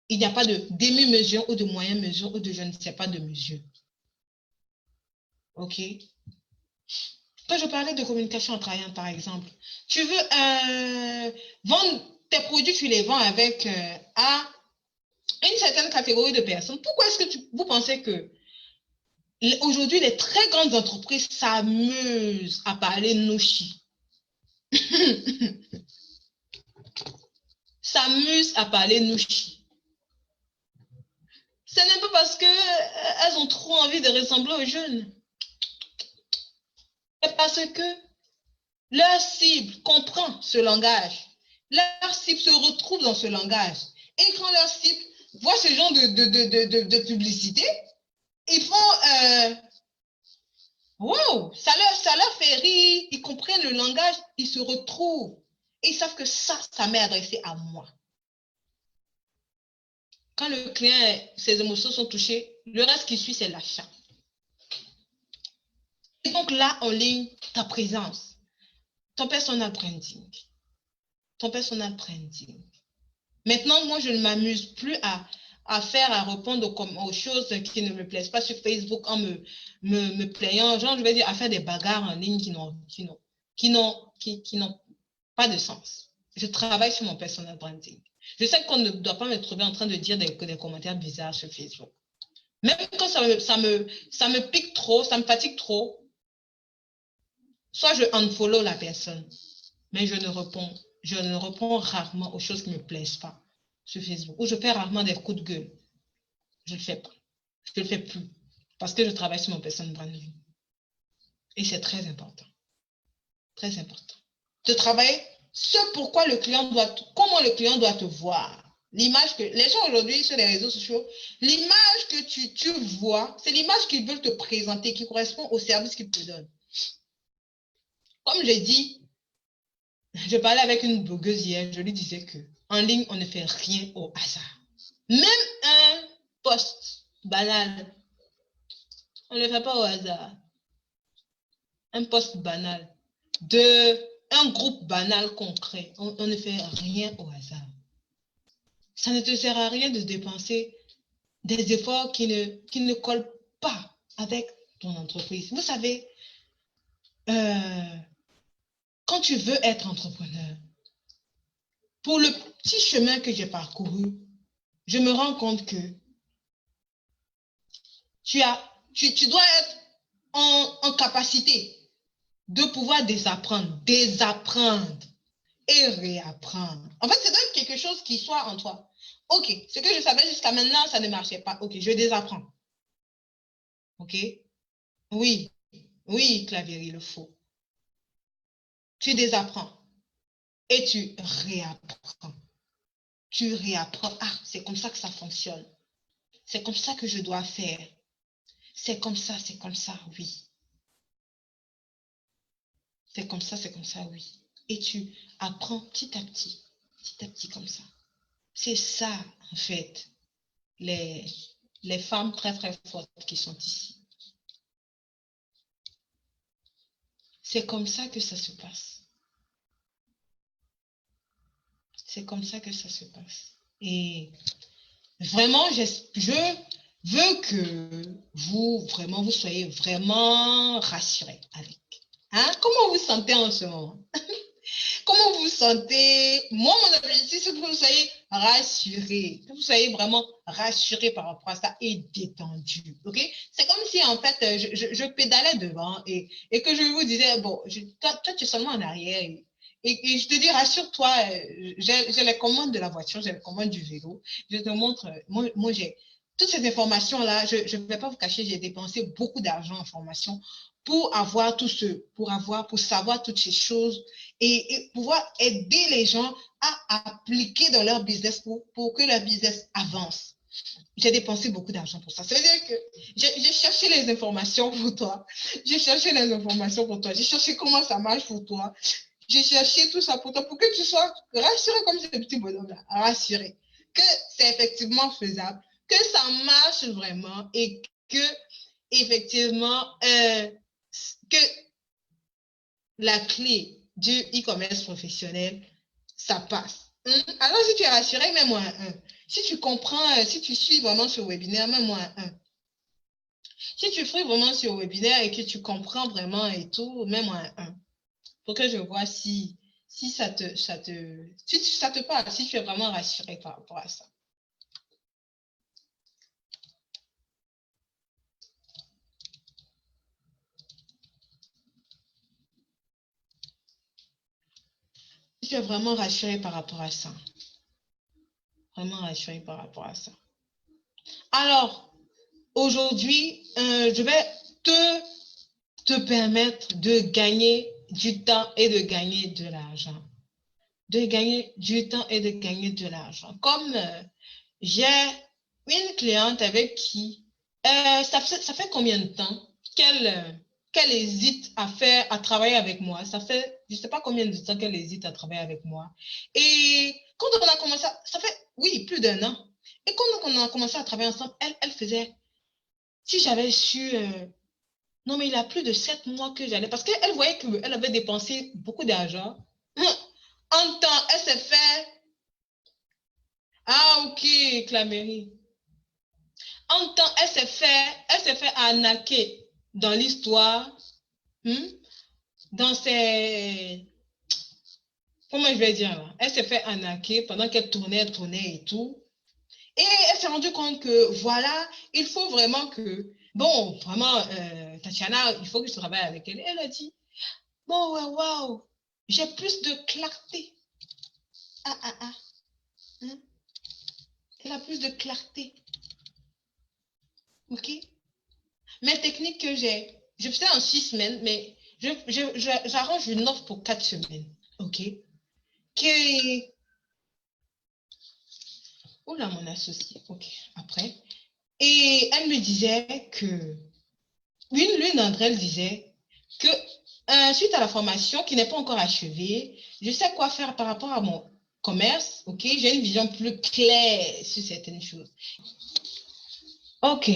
Il n'y a pas de demi-mesure ou de moyen-mesure ou de je ne sais pas de mesure. OK? Quand je parlais de communication en travaillant, par exemple, tu veux vendre tes produits, tu les vends avec à une certaine catégorie de personnes. Pourquoi est-ce que vous pensez que aujourd'hui, les très grandes entreprises s'amusent à parler nouchi? S'amusent à parler nouchi. Ce n'est pas parce qu'elles ont trop envie de ressembler aux jeunes. C'est parce que leur cible comprend ce langage. Leur cible se retrouve dans ce langage. Et quand leur cible voit ce genre de publicité, ils font wow, ça leur fait rire, ils comprennent le langage, ils se retrouvent. Et ils savent que ça m'est adressé à moi. Quand le client, ses émotions sont touchées, le reste qui suit, c'est l'achat. Et donc là, en ligne, ta présence, ton personal branding. Ton personal branding. Maintenant, moi, je ne m'amuse plus à répondre aux choses qui ne me plaisent pas sur Facebook en me plaignant, genre, je vais dire, à faire des bagarres en ligne qui n'ont pas de sens. Je travaille sur mon personal branding. Je sais qu'on ne doit pas me trouver en train de dire des commentaires bizarres sur Facebook. Même quand ça me pique trop, ça me fatigue trop, soit je unfollow la personne, mais je ne réponds rarement aux choses qui ne me plaisent pas sur Facebook, ou je fais rarement des coups de gueule. Je ne le fais pas. Je ne le fais plus. Parce que je travaille sur mon personal branding. Et c'est très important. Très important. De travailler ce pourquoi comment le client doit te voir. L'image que les gens aujourd'hui sur les réseaux sociaux, l'image que tu vois, c'est l'image qu'ils veulent te présenter, qui correspond au service qu'ils te donnent. Comme j'ai dit, je parlais avec une blogueuse hier, je lui disais que en ligne, on ne fait rien au hasard. Même un post banal, on ne le fait pas au hasard. Un post banal, un groupe banal concret, on ne fait rien au hasard. Ça ne te sert à rien de dépenser des efforts qui ne collent pas avec ton entreprise. Vous savez, quand tu veux être entrepreneur, pour le petit chemin que j'ai parcouru, je me rends compte que tu dois être en capacité de pouvoir désapprendre et réapprendre. En fait, c'est donc quelque chose qui soit en toi. Ok, ce que je savais jusqu'à maintenant, ça ne marchait pas. Ok, je désapprends. Ok, oui, oui, Clavier, il le faut. Tu désapprends et tu réapprends. Tu réapprends. Ah, c'est comme ça que ça fonctionne. C'est comme ça que je dois faire. C'est comme ça, oui. C'est comme ça, oui. Et tu apprends petit à petit comme ça. C'est ça, en fait, les, les femmes très, très fortes qui sont ici. C'est comme ça que ça se passe. C'est comme ça que ça se passe. Et vraiment, je veux que vous, vraiment, vous soyez vraiment rassurés avec. Hein? Comment vous sentez en ce moment? Comment vous vous sentez? Moi, mon objectif, c'est que vous soyez rassurés, que vous soyez vraiment rassurés par rapport à ça et détendus. OK? C'est comme si, en fait, je pédalais devant et que je vous disais, bon, toi, tu es seulement en arrière. Et je te dis, rassure-toi, j'ai les commandes de la voiture, j'ai les commandes du vélo. Je te montre, moi j'ai toutes ces informations-là, je ne vais pas vous cacher, j'ai dépensé beaucoup d'argent en formation pour avoir tout ce, pour savoir toutes ces choses et pouvoir aider les gens à appliquer dans leur business pour que leur business avance. J'ai dépensé beaucoup d'argent pour ça. Ça veut dire que j'ai cherché les informations pour toi. J'ai cherché les informations pour toi. J'ai cherché comment ça marche pour toi. J'ai cherché tout ça pour toi, pour que tu sois rassuré comme ce petit bonhomme-là. Rassuré. Que c'est effectivement faisable, que ça marche vraiment et que, effectivement, que la clé du e-commerce professionnel, ça passe. Alors, si tu es rassuré, mets-moi un 1. Si tu comprends, si tu suis vraiment ce webinaire, mets-moi un 1. Si tu suis vraiment ce webinaire et que tu comprends vraiment et tout, mets-moi un 1. Pour que je vois si ça te parle, si tu es vraiment rassuré par rapport à ça. Si tu es vraiment rassuré par rapport à ça. Vraiment rassuré par rapport à ça. Alors, aujourd'hui, je vais te permettre de gagner du temps et de gagner de l'argent. De gagner du temps et de gagner de l'argent. Comme j'ai une cliente avec qui, ça fait combien de temps qu'elle hésite à travailler avec moi. Ça fait, je ne sais pas combien de temps qu'elle hésite à travailler avec moi. Et quand on a commencé, ça fait, oui, plus d'1 an. Et quand on a commencé à travailler ensemble, elle faisait, si j'avais su, non, mais il a plus de 7 mois que j'allais, parce qu'elle voyait qu'elle avait dépensé beaucoup d'argent. En temps, elle s'est fait, ah ok, Claméry. En temps, elle s'est fait arnaquer dans l'histoire, dans ses, comment je vais dire là, elle s'est fait arnaquer pendant qu'elle tournait et tout. Et elle s'est rendue compte que voilà, il faut vraiment que, bon, vraiment, Tatiana, il faut que je travaille avec elle. Elle a dit, bon, ouais, waouh, j'ai plus de clarté. Ah, ah, ah. Hein? Elle a plus de clarté. OK? Mes techniques que j'ai, je fais en 6 semaines, mais j'arrange une offre pour 4 semaines. OK? Que, oula, mon associé. OK, après. Et elle me disait que, l'une d'entre elles disait que, suite à la formation qui n'est pas encore achevée, je sais quoi faire par rapport à mon commerce. OK? J'ai une vision plus claire sur certaines choses. OK.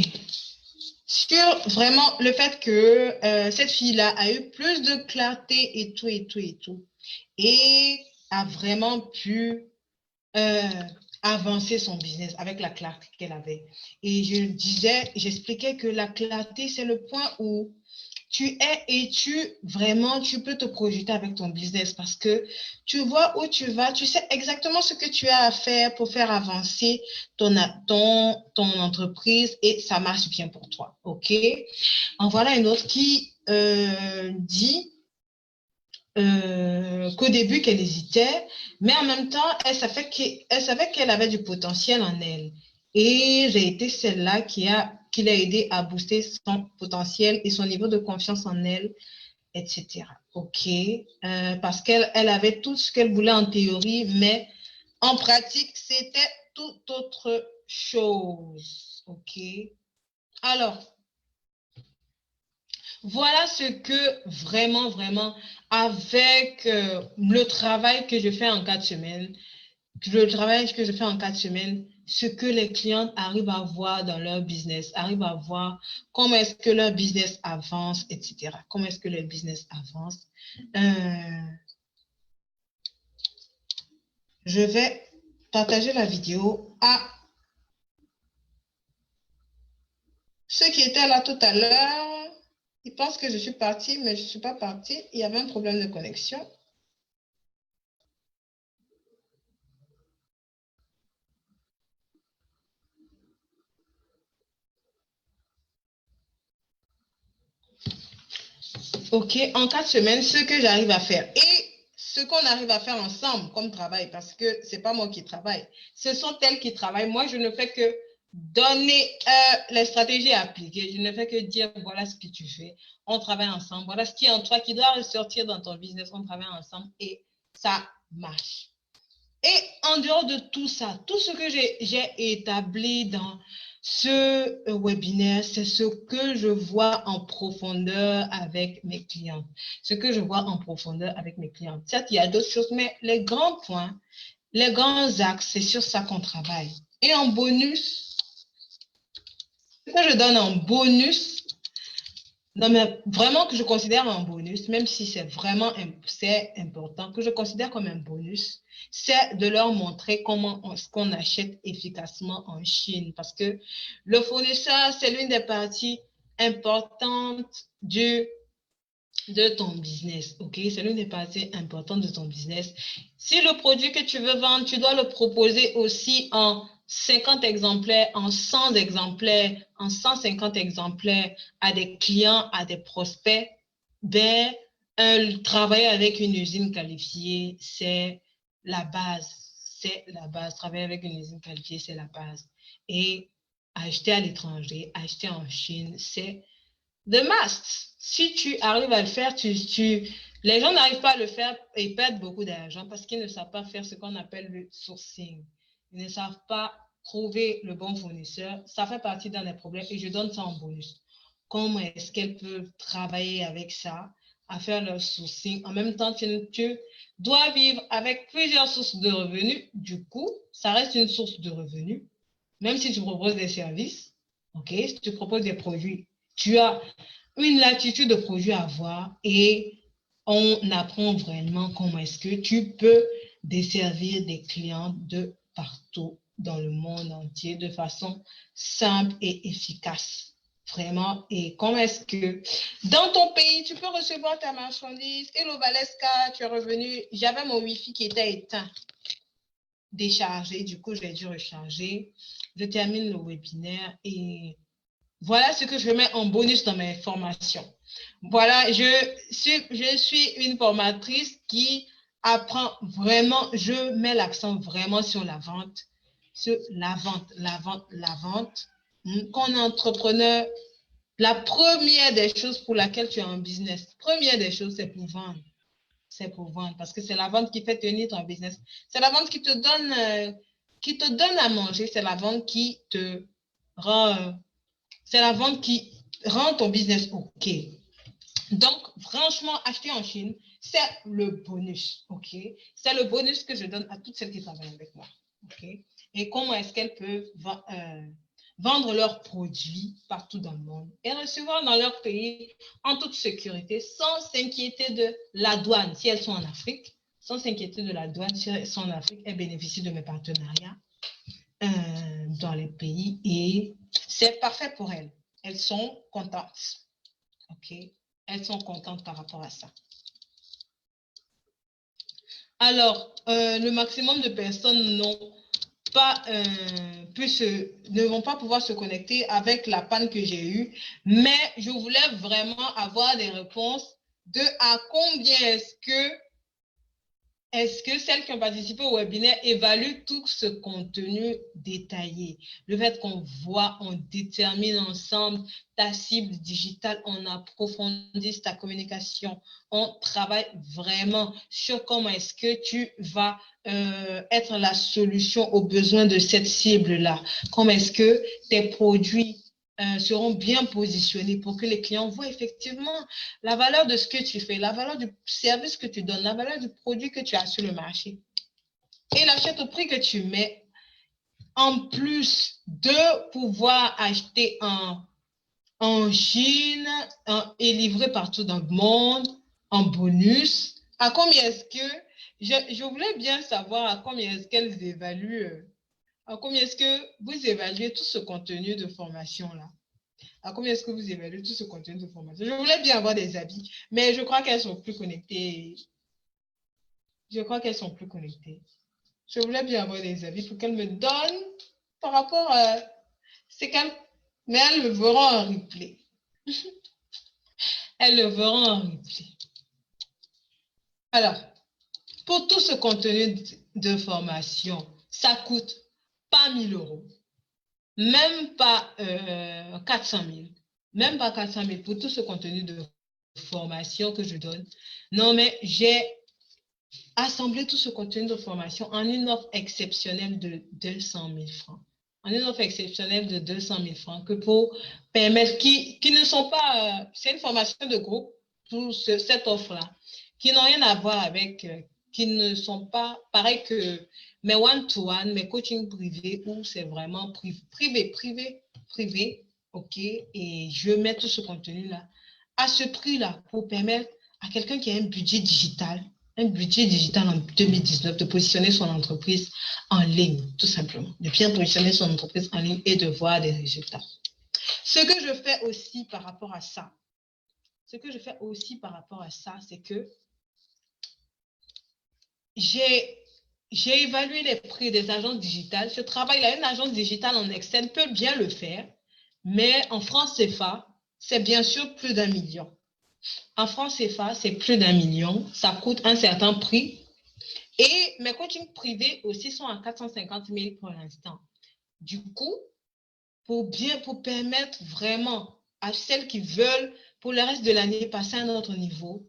Sur vraiment le fait que cette fille-là a eu plus de clarté et tout, et tout, et tout. Et a vraiment pu euh, avancer son business avec la clarté qu'elle avait. Et j'expliquais que la clarté, c'est le point où Vraiment, tu peux te projeter avec ton business parce que tu vois où tu vas, tu sais exactement ce que tu as à faire pour faire avancer ton entreprise et ça marche bien pour toi. OK? En voilà une autre qui dit qu'au début qu'elle hésitait, mais en même temps, elle savait qu'elle avait du potentiel en elle. Et j'ai été celle-là qui l'a aidé à booster son potentiel et son niveau de confiance en elle, etc. OK? Parce qu'elle avait tout ce qu'elle voulait en théorie, mais en pratique, c'était tout autre chose. OK? Alors, voilà ce que vraiment, vraiment, avec le travail que je fais en 4 semaines, ce que les clients arrivent à voir dans leur business, arrivent à voir comment est-ce que leur business avance, etc. Comment est-ce que leur business avance. Je vais partager la vidéo à ceux qui étaient là tout à l'heure. Ils pensent que je suis partie, mais je ne suis pas partie. Il y avait un problème de connexion. OK, en 4 semaines, ce que j'arrive à faire et ce qu'on arrive à faire ensemble comme travail, parce que ce n'est pas moi qui travaille, ce sont elles qui travaillent. Moi, je ne fais que donner les stratégies à appliquer. Je ne fais que dire, voilà ce que tu fais. On travaille ensemble. Voilà ce qui est en toi qui doit ressortir dans ton business. On travaille ensemble et ça marche. Et en dehors de tout ça, tout ce que j'ai établi dans ce webinaire, c'est ce que je vois en profondeur avec mes clients. Ce que je vois en profondeur avec mes clients. Certes, il y a d'autres choses, mais les grands points, les grands axes, c'est sur ça qu'on travaille. Et en bonus, ce que je donne en bonus, non, mais vraiment que je considère un bonus, même si c'est vraiment c'est important, que je considère comme un bonus, c'est de leur montrer comment ce qu'on achète efficacement en Chine. Parce que le fournisseur, c'est l'une des parties importantes de ton business. OK? C'est l'une des parties importantes de ton business. Si le produit que tu veux vendre, tu dois le proposer aussi en 50 exemplaires, en 100 exemplaires, en 150 exemplaires à des clients, à des prospects, ben, travailler avec une usine qualifiée, c'est la base. C'est la base. Travailler avec une usine qualifiée, c'est la base. Et acheter à l'étranger, acheter en Chine, c'est de must. Si tu arrives à le faire, les gens n'arrivent pas à le faire et perdent beaucoup d'argent parce qu'ils ne savent pas faire ce qu'on appelle le sourcing. Ils ne savent pas trouver le bon fournisseur. Ça fait partie d'un des problèmes et je donne ça en bonus. Comment est-ce qu'elles peuvent travailler avec ça, à faire leur sourcing? En même temps, tu dois vivre avec plusieurs sources de revenus. Du coup, ça reste une source de revenus, même si tu proposes des services. OK? Si tu proposes des produits, tu as une latitude de produits à voir et on apprend vraiment comment est-ce que tu peux desservir des clients de partout dans le monde entier de façon simple et efficace. Vraiment. Et comment est-ce que dans ton pays, tu peux recevoir ta marchandise? Hello Valeska, tu es revenu. J'avais mon Wi-Fi qui était éteint, déchargé. Du coup, j'ai dû recharger. Je termine le webinaire et voilà ce que je mets en bonus dans mes formations. Voilà, je suis une formatrice qui apprend vraiment, je mets l'accent vraiment sur la vente, la vente. Quand on est entrepreneur, la première des choses pour laquelle tu as un business, première des choses, c'est pour vendre. C'est pour vendre parce que c'est la vente qui fait tenir ton business. C'est la vente qui te donne à manger. C'est la vente qui te rend c'est la vente qui rend ton business OK. Donc, franchement, acheter en Chine, c'est le bonus. OK. C'est le bonus que je donne à toutes celles qui travaillent avec moi. OK. Et comment est-ce qu'elles peuvent vendre leurs produits partout dans le monde et recevoir dans leur pays en toute sécurité sans s'inquiéter de la douane si elles sont en Afrique, sans s'inquiéter de la douane si elles sont en Afrique, elles bénéficient de mes partenariats dans les pays et c'est parfait pour elles. Elles sont contentes. OK? elles sont contentes par rapport à ça. Alors, le maximum de personnes ne vont pas pouvoir se connecter avec la panne que j'ai eue, mais je voulais vraiment avoir des réponses de à combien est-ce que celles qui ont participé au webinaire évaluent tout ce contenu détaillé? Le fait qu'on voit, on détermine ensemble ta cible digitale, on approfondit ta communication, on travaille vraiment sur comment est-ce que tu vas être la solution aux besoins de cette cible-là. Comment est-ce que tes produits seront bien positionnés pour que les clients voient effectivement la valeur de ce que tu fais, la valeur du service que tu donnes, la valeur du produit que tu as sur le marché. Et l'achète au prix que tu mets, en plus de pouvoir acheter en Chine et livrer partout dans le monde, en bonus, à combien est-ce que, je voulais bien savoir à combien est-ce qu'elles évaluent, à combien est-ce que vous évaluez tout ce contenu de formation-là. À combien est-ce que vous évaluez tout ce contenu de formation? Je voulais bien avoir des avis, mais je crois qu'elles sont plus connectées. Je crois qu'elles sont plus connectées. Je voulais bien avoir des avis pour qu'elles me donnent par rapport à ce qu'elles... Mais elles le verront en replay. Elles le verront en replay. Alors, pour tout ce contenu de formation, ça coûte pas 1 000 €. Même pas 400 000. Même pas 400 000 pour tout ce contenu de formation que je donne. Non, mais j'ai assemblé tout ce contenu de formation en une offre exceptionnelle de 200 000 francs. En une offre exceptionnelle de 200 000 francs que pour permettre, qui ne sont pas, c'est une formation de groupe pour cette offre-là, qui n'ont rien à voir avec, qui ne sont pas pareil que mes one-to-one, mes coachings privés, où c'est vraiment privé, ok, et je mets tout ce contenu-là à ce prix-là pour permettre à quelqu'un qui a un budget digital en 2019 de positionner son entreprise en ligne, tout simplement, de bien positionner son entreprise en ligne et de voir des résultats. Ce que je fais aussi par rapport à ça, c'est que j'ai évalué les prix des agences digitales. Ce travail-là, une agence digitale en Excel peut bien le faire, mais en francs CFA, c'est bien sûr plus d'1 million. En francs CFA, c'est plus d'1 million. Ça coûte un certain prix. Et mes coachings privés aussi sont à 450 000 pour l'instant. Du coup, pour permettre vraiment à celles qui veulent, pour le reste de l'année, passer à un autre niveau,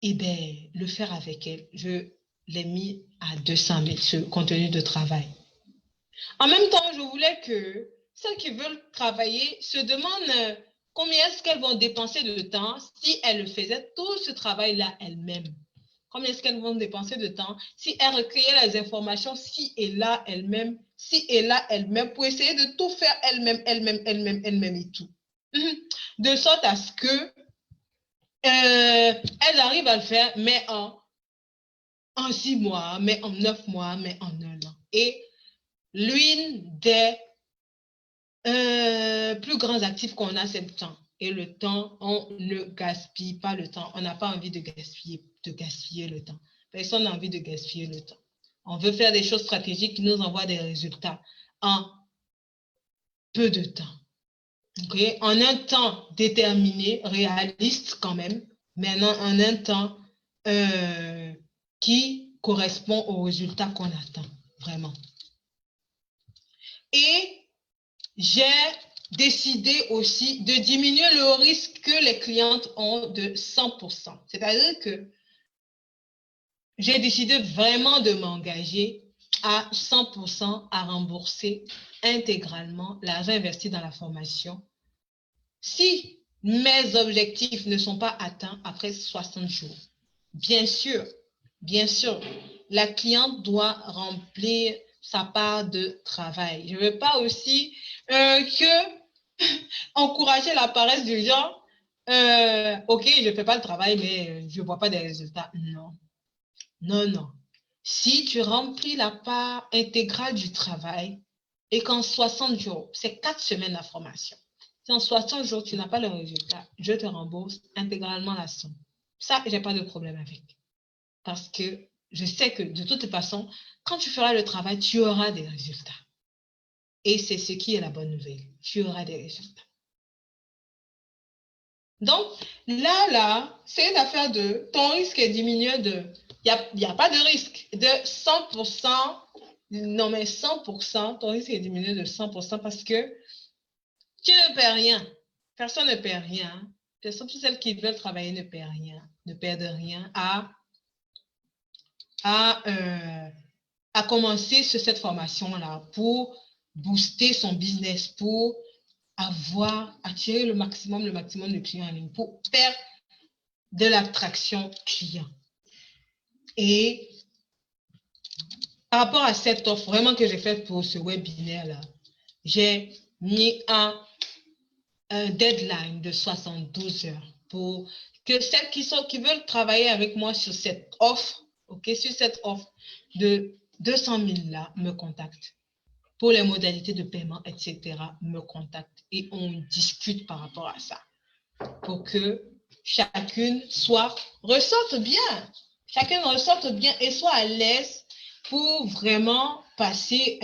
eh bien, le faire avec elles, je l'ai mis à 200 000, ce contenu de travail. En même temps, je voulais que celles qui veulent travailler se demandent combien est-ce qu'elles vont dépenser de temps si elles faisaient tout ce travail-là elles-mêmes. Combien est-ce qu'elles vont dépenser de temps si elles recueillaient les informations ci et là elles-mêmes, pour essayer de tout faire elles-mêmes et tout. De sorte à ce que elles arrivent à le faire, mais en 6 mois, mais en 9 mois, mais en 1 an. Et l'une des plus grands actifs qu'on a, c'est le temps. Et le temps, on ne gaspille pas le temps. On n'a pas envie de gaspiller le temps. Personne n'a envie de gaspiller le temps. On veut faire des choses stratégiques qui nous envoient des résultats en peu de temps. Okay? En un temps déterminé, réaliste quand même, mais en un temps qui correspond aux résultats qu'on attend, vraiment. Et j'ai décidé aussi de diminuer le risque que les clientes ont de 100%. C'est-à-dire que j'ai décidé vraiment de m'engager à 100% à rembourser intégralement l'argent investi dans la formation si mes objectifs ne sont pas atteints après 60 jours. Bien sûr, la cliente doit remplir sa part de travail. Je ne veux pas aussi encourager la paresse du genre, ok, je ne fais pas le travail, mais je ne vois pas des résultats. Non. Si tu remplis la part intégrale du travail et qu'en 60 jours, c'est 4 semaines de formation, Si en 60 jours, tu n'as pas le résultat, je te rembourse intégralement la somme. Ça, j'ai pas de problème avec. Parce que je sais que de toute façon, quand tu feras le travail, tu auras des résultats. Et c'est ce qui est la bonne nouvelle. Tu auras des résultats. Donc, là, c'est une affaire de ton risque est diminué de. Il n'y a pas de risque de 100%. Non, mais 100%, ton risque est diminué de 100% parce que tu ne perds rien. Personne ne perd rien. Personne, toutes celles qui veulent travailler ne perdent rien, ne perdent rien à commencer sur cette formation-là pour booster son business, pour attirer le maximum de clients en ligne, pour faire de l'attraction client. Et par rapport à cette offre vraiment que j'ai faite pour ce webinaire-là, j'ai mis un deadline de 72 heures pour que celles qui veulent travailler avec moi sur cette offre, sur cette offre de 200 000 là, me contactent. Pour les modalités de paiement, etc., me contactent et on discute par rapport à ça pour que chacune ressorte bien. Chacune ressorte bien et soit à l'aise pour vraiment passer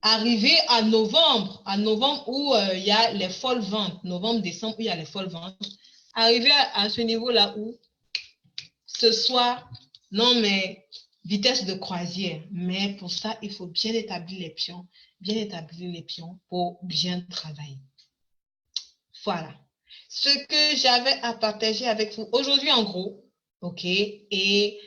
arriver à novembre où il y a les folles ventes, novembre, décembre où il y a les folles ventes, arriver à ce niveau-là où ce soit, non mais vitesse de croisière, mais pour ça, il faut bien établir les pions pour bien travailler. Voilà. Ce que j'avais à partager avec vous aujourd'hui en gros, ok, et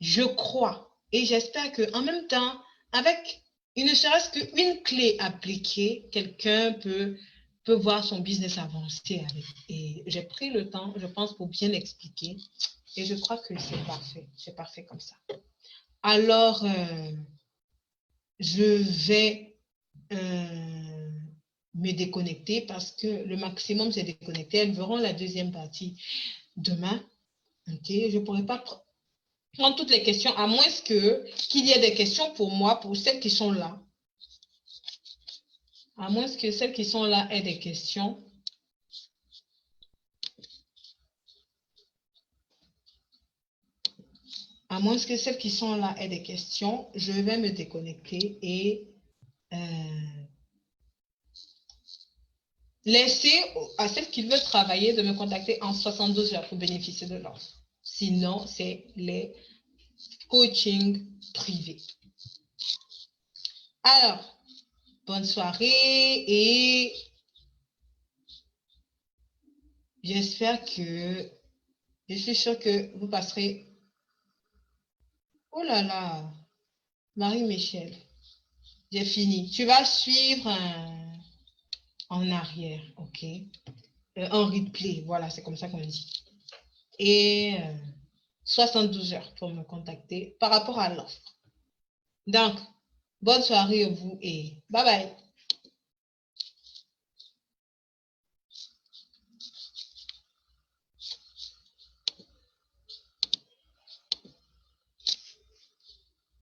je crois et j'espère qu'en même temps, avec il ne serait-ce qu'une clé appliquée, quelqu'un peut voir son business avancer avec. Et j'ai pris le temps, je pense, pour bien expliquer. Et je crois que c'est parfait. C'est parfait comme ça. Alors, je vais me déconnecter parce que le maximum, c'est déconnecté. Elles verront la deuxième partie demain. Ok, je ne pourrai pas prendre toutes les questions, à moins qu'il y ait des questions pour moi, pour celles qui sont là. À moins que celles qui sont là aient des questions. À moins que celles qui sont là aient des questions, je vais me déconnecter et laisser à celles qui veulent travailler de me contacter en 72 heures pour bénéficier de l'offre. Sinon, c'est les coachings privés. Alors, bonne soirée et j'espère que je suis sûre que vous passerez. Oh là là, Marie-Michel, j'ai fini. Tu vas suivre en arrière, ok? En replay, voilà, c'est comme ça qu'on dit. Et 72 heures pour me contacter par rapport à l'offre. Donc, bonne soirée à vous et bye bye.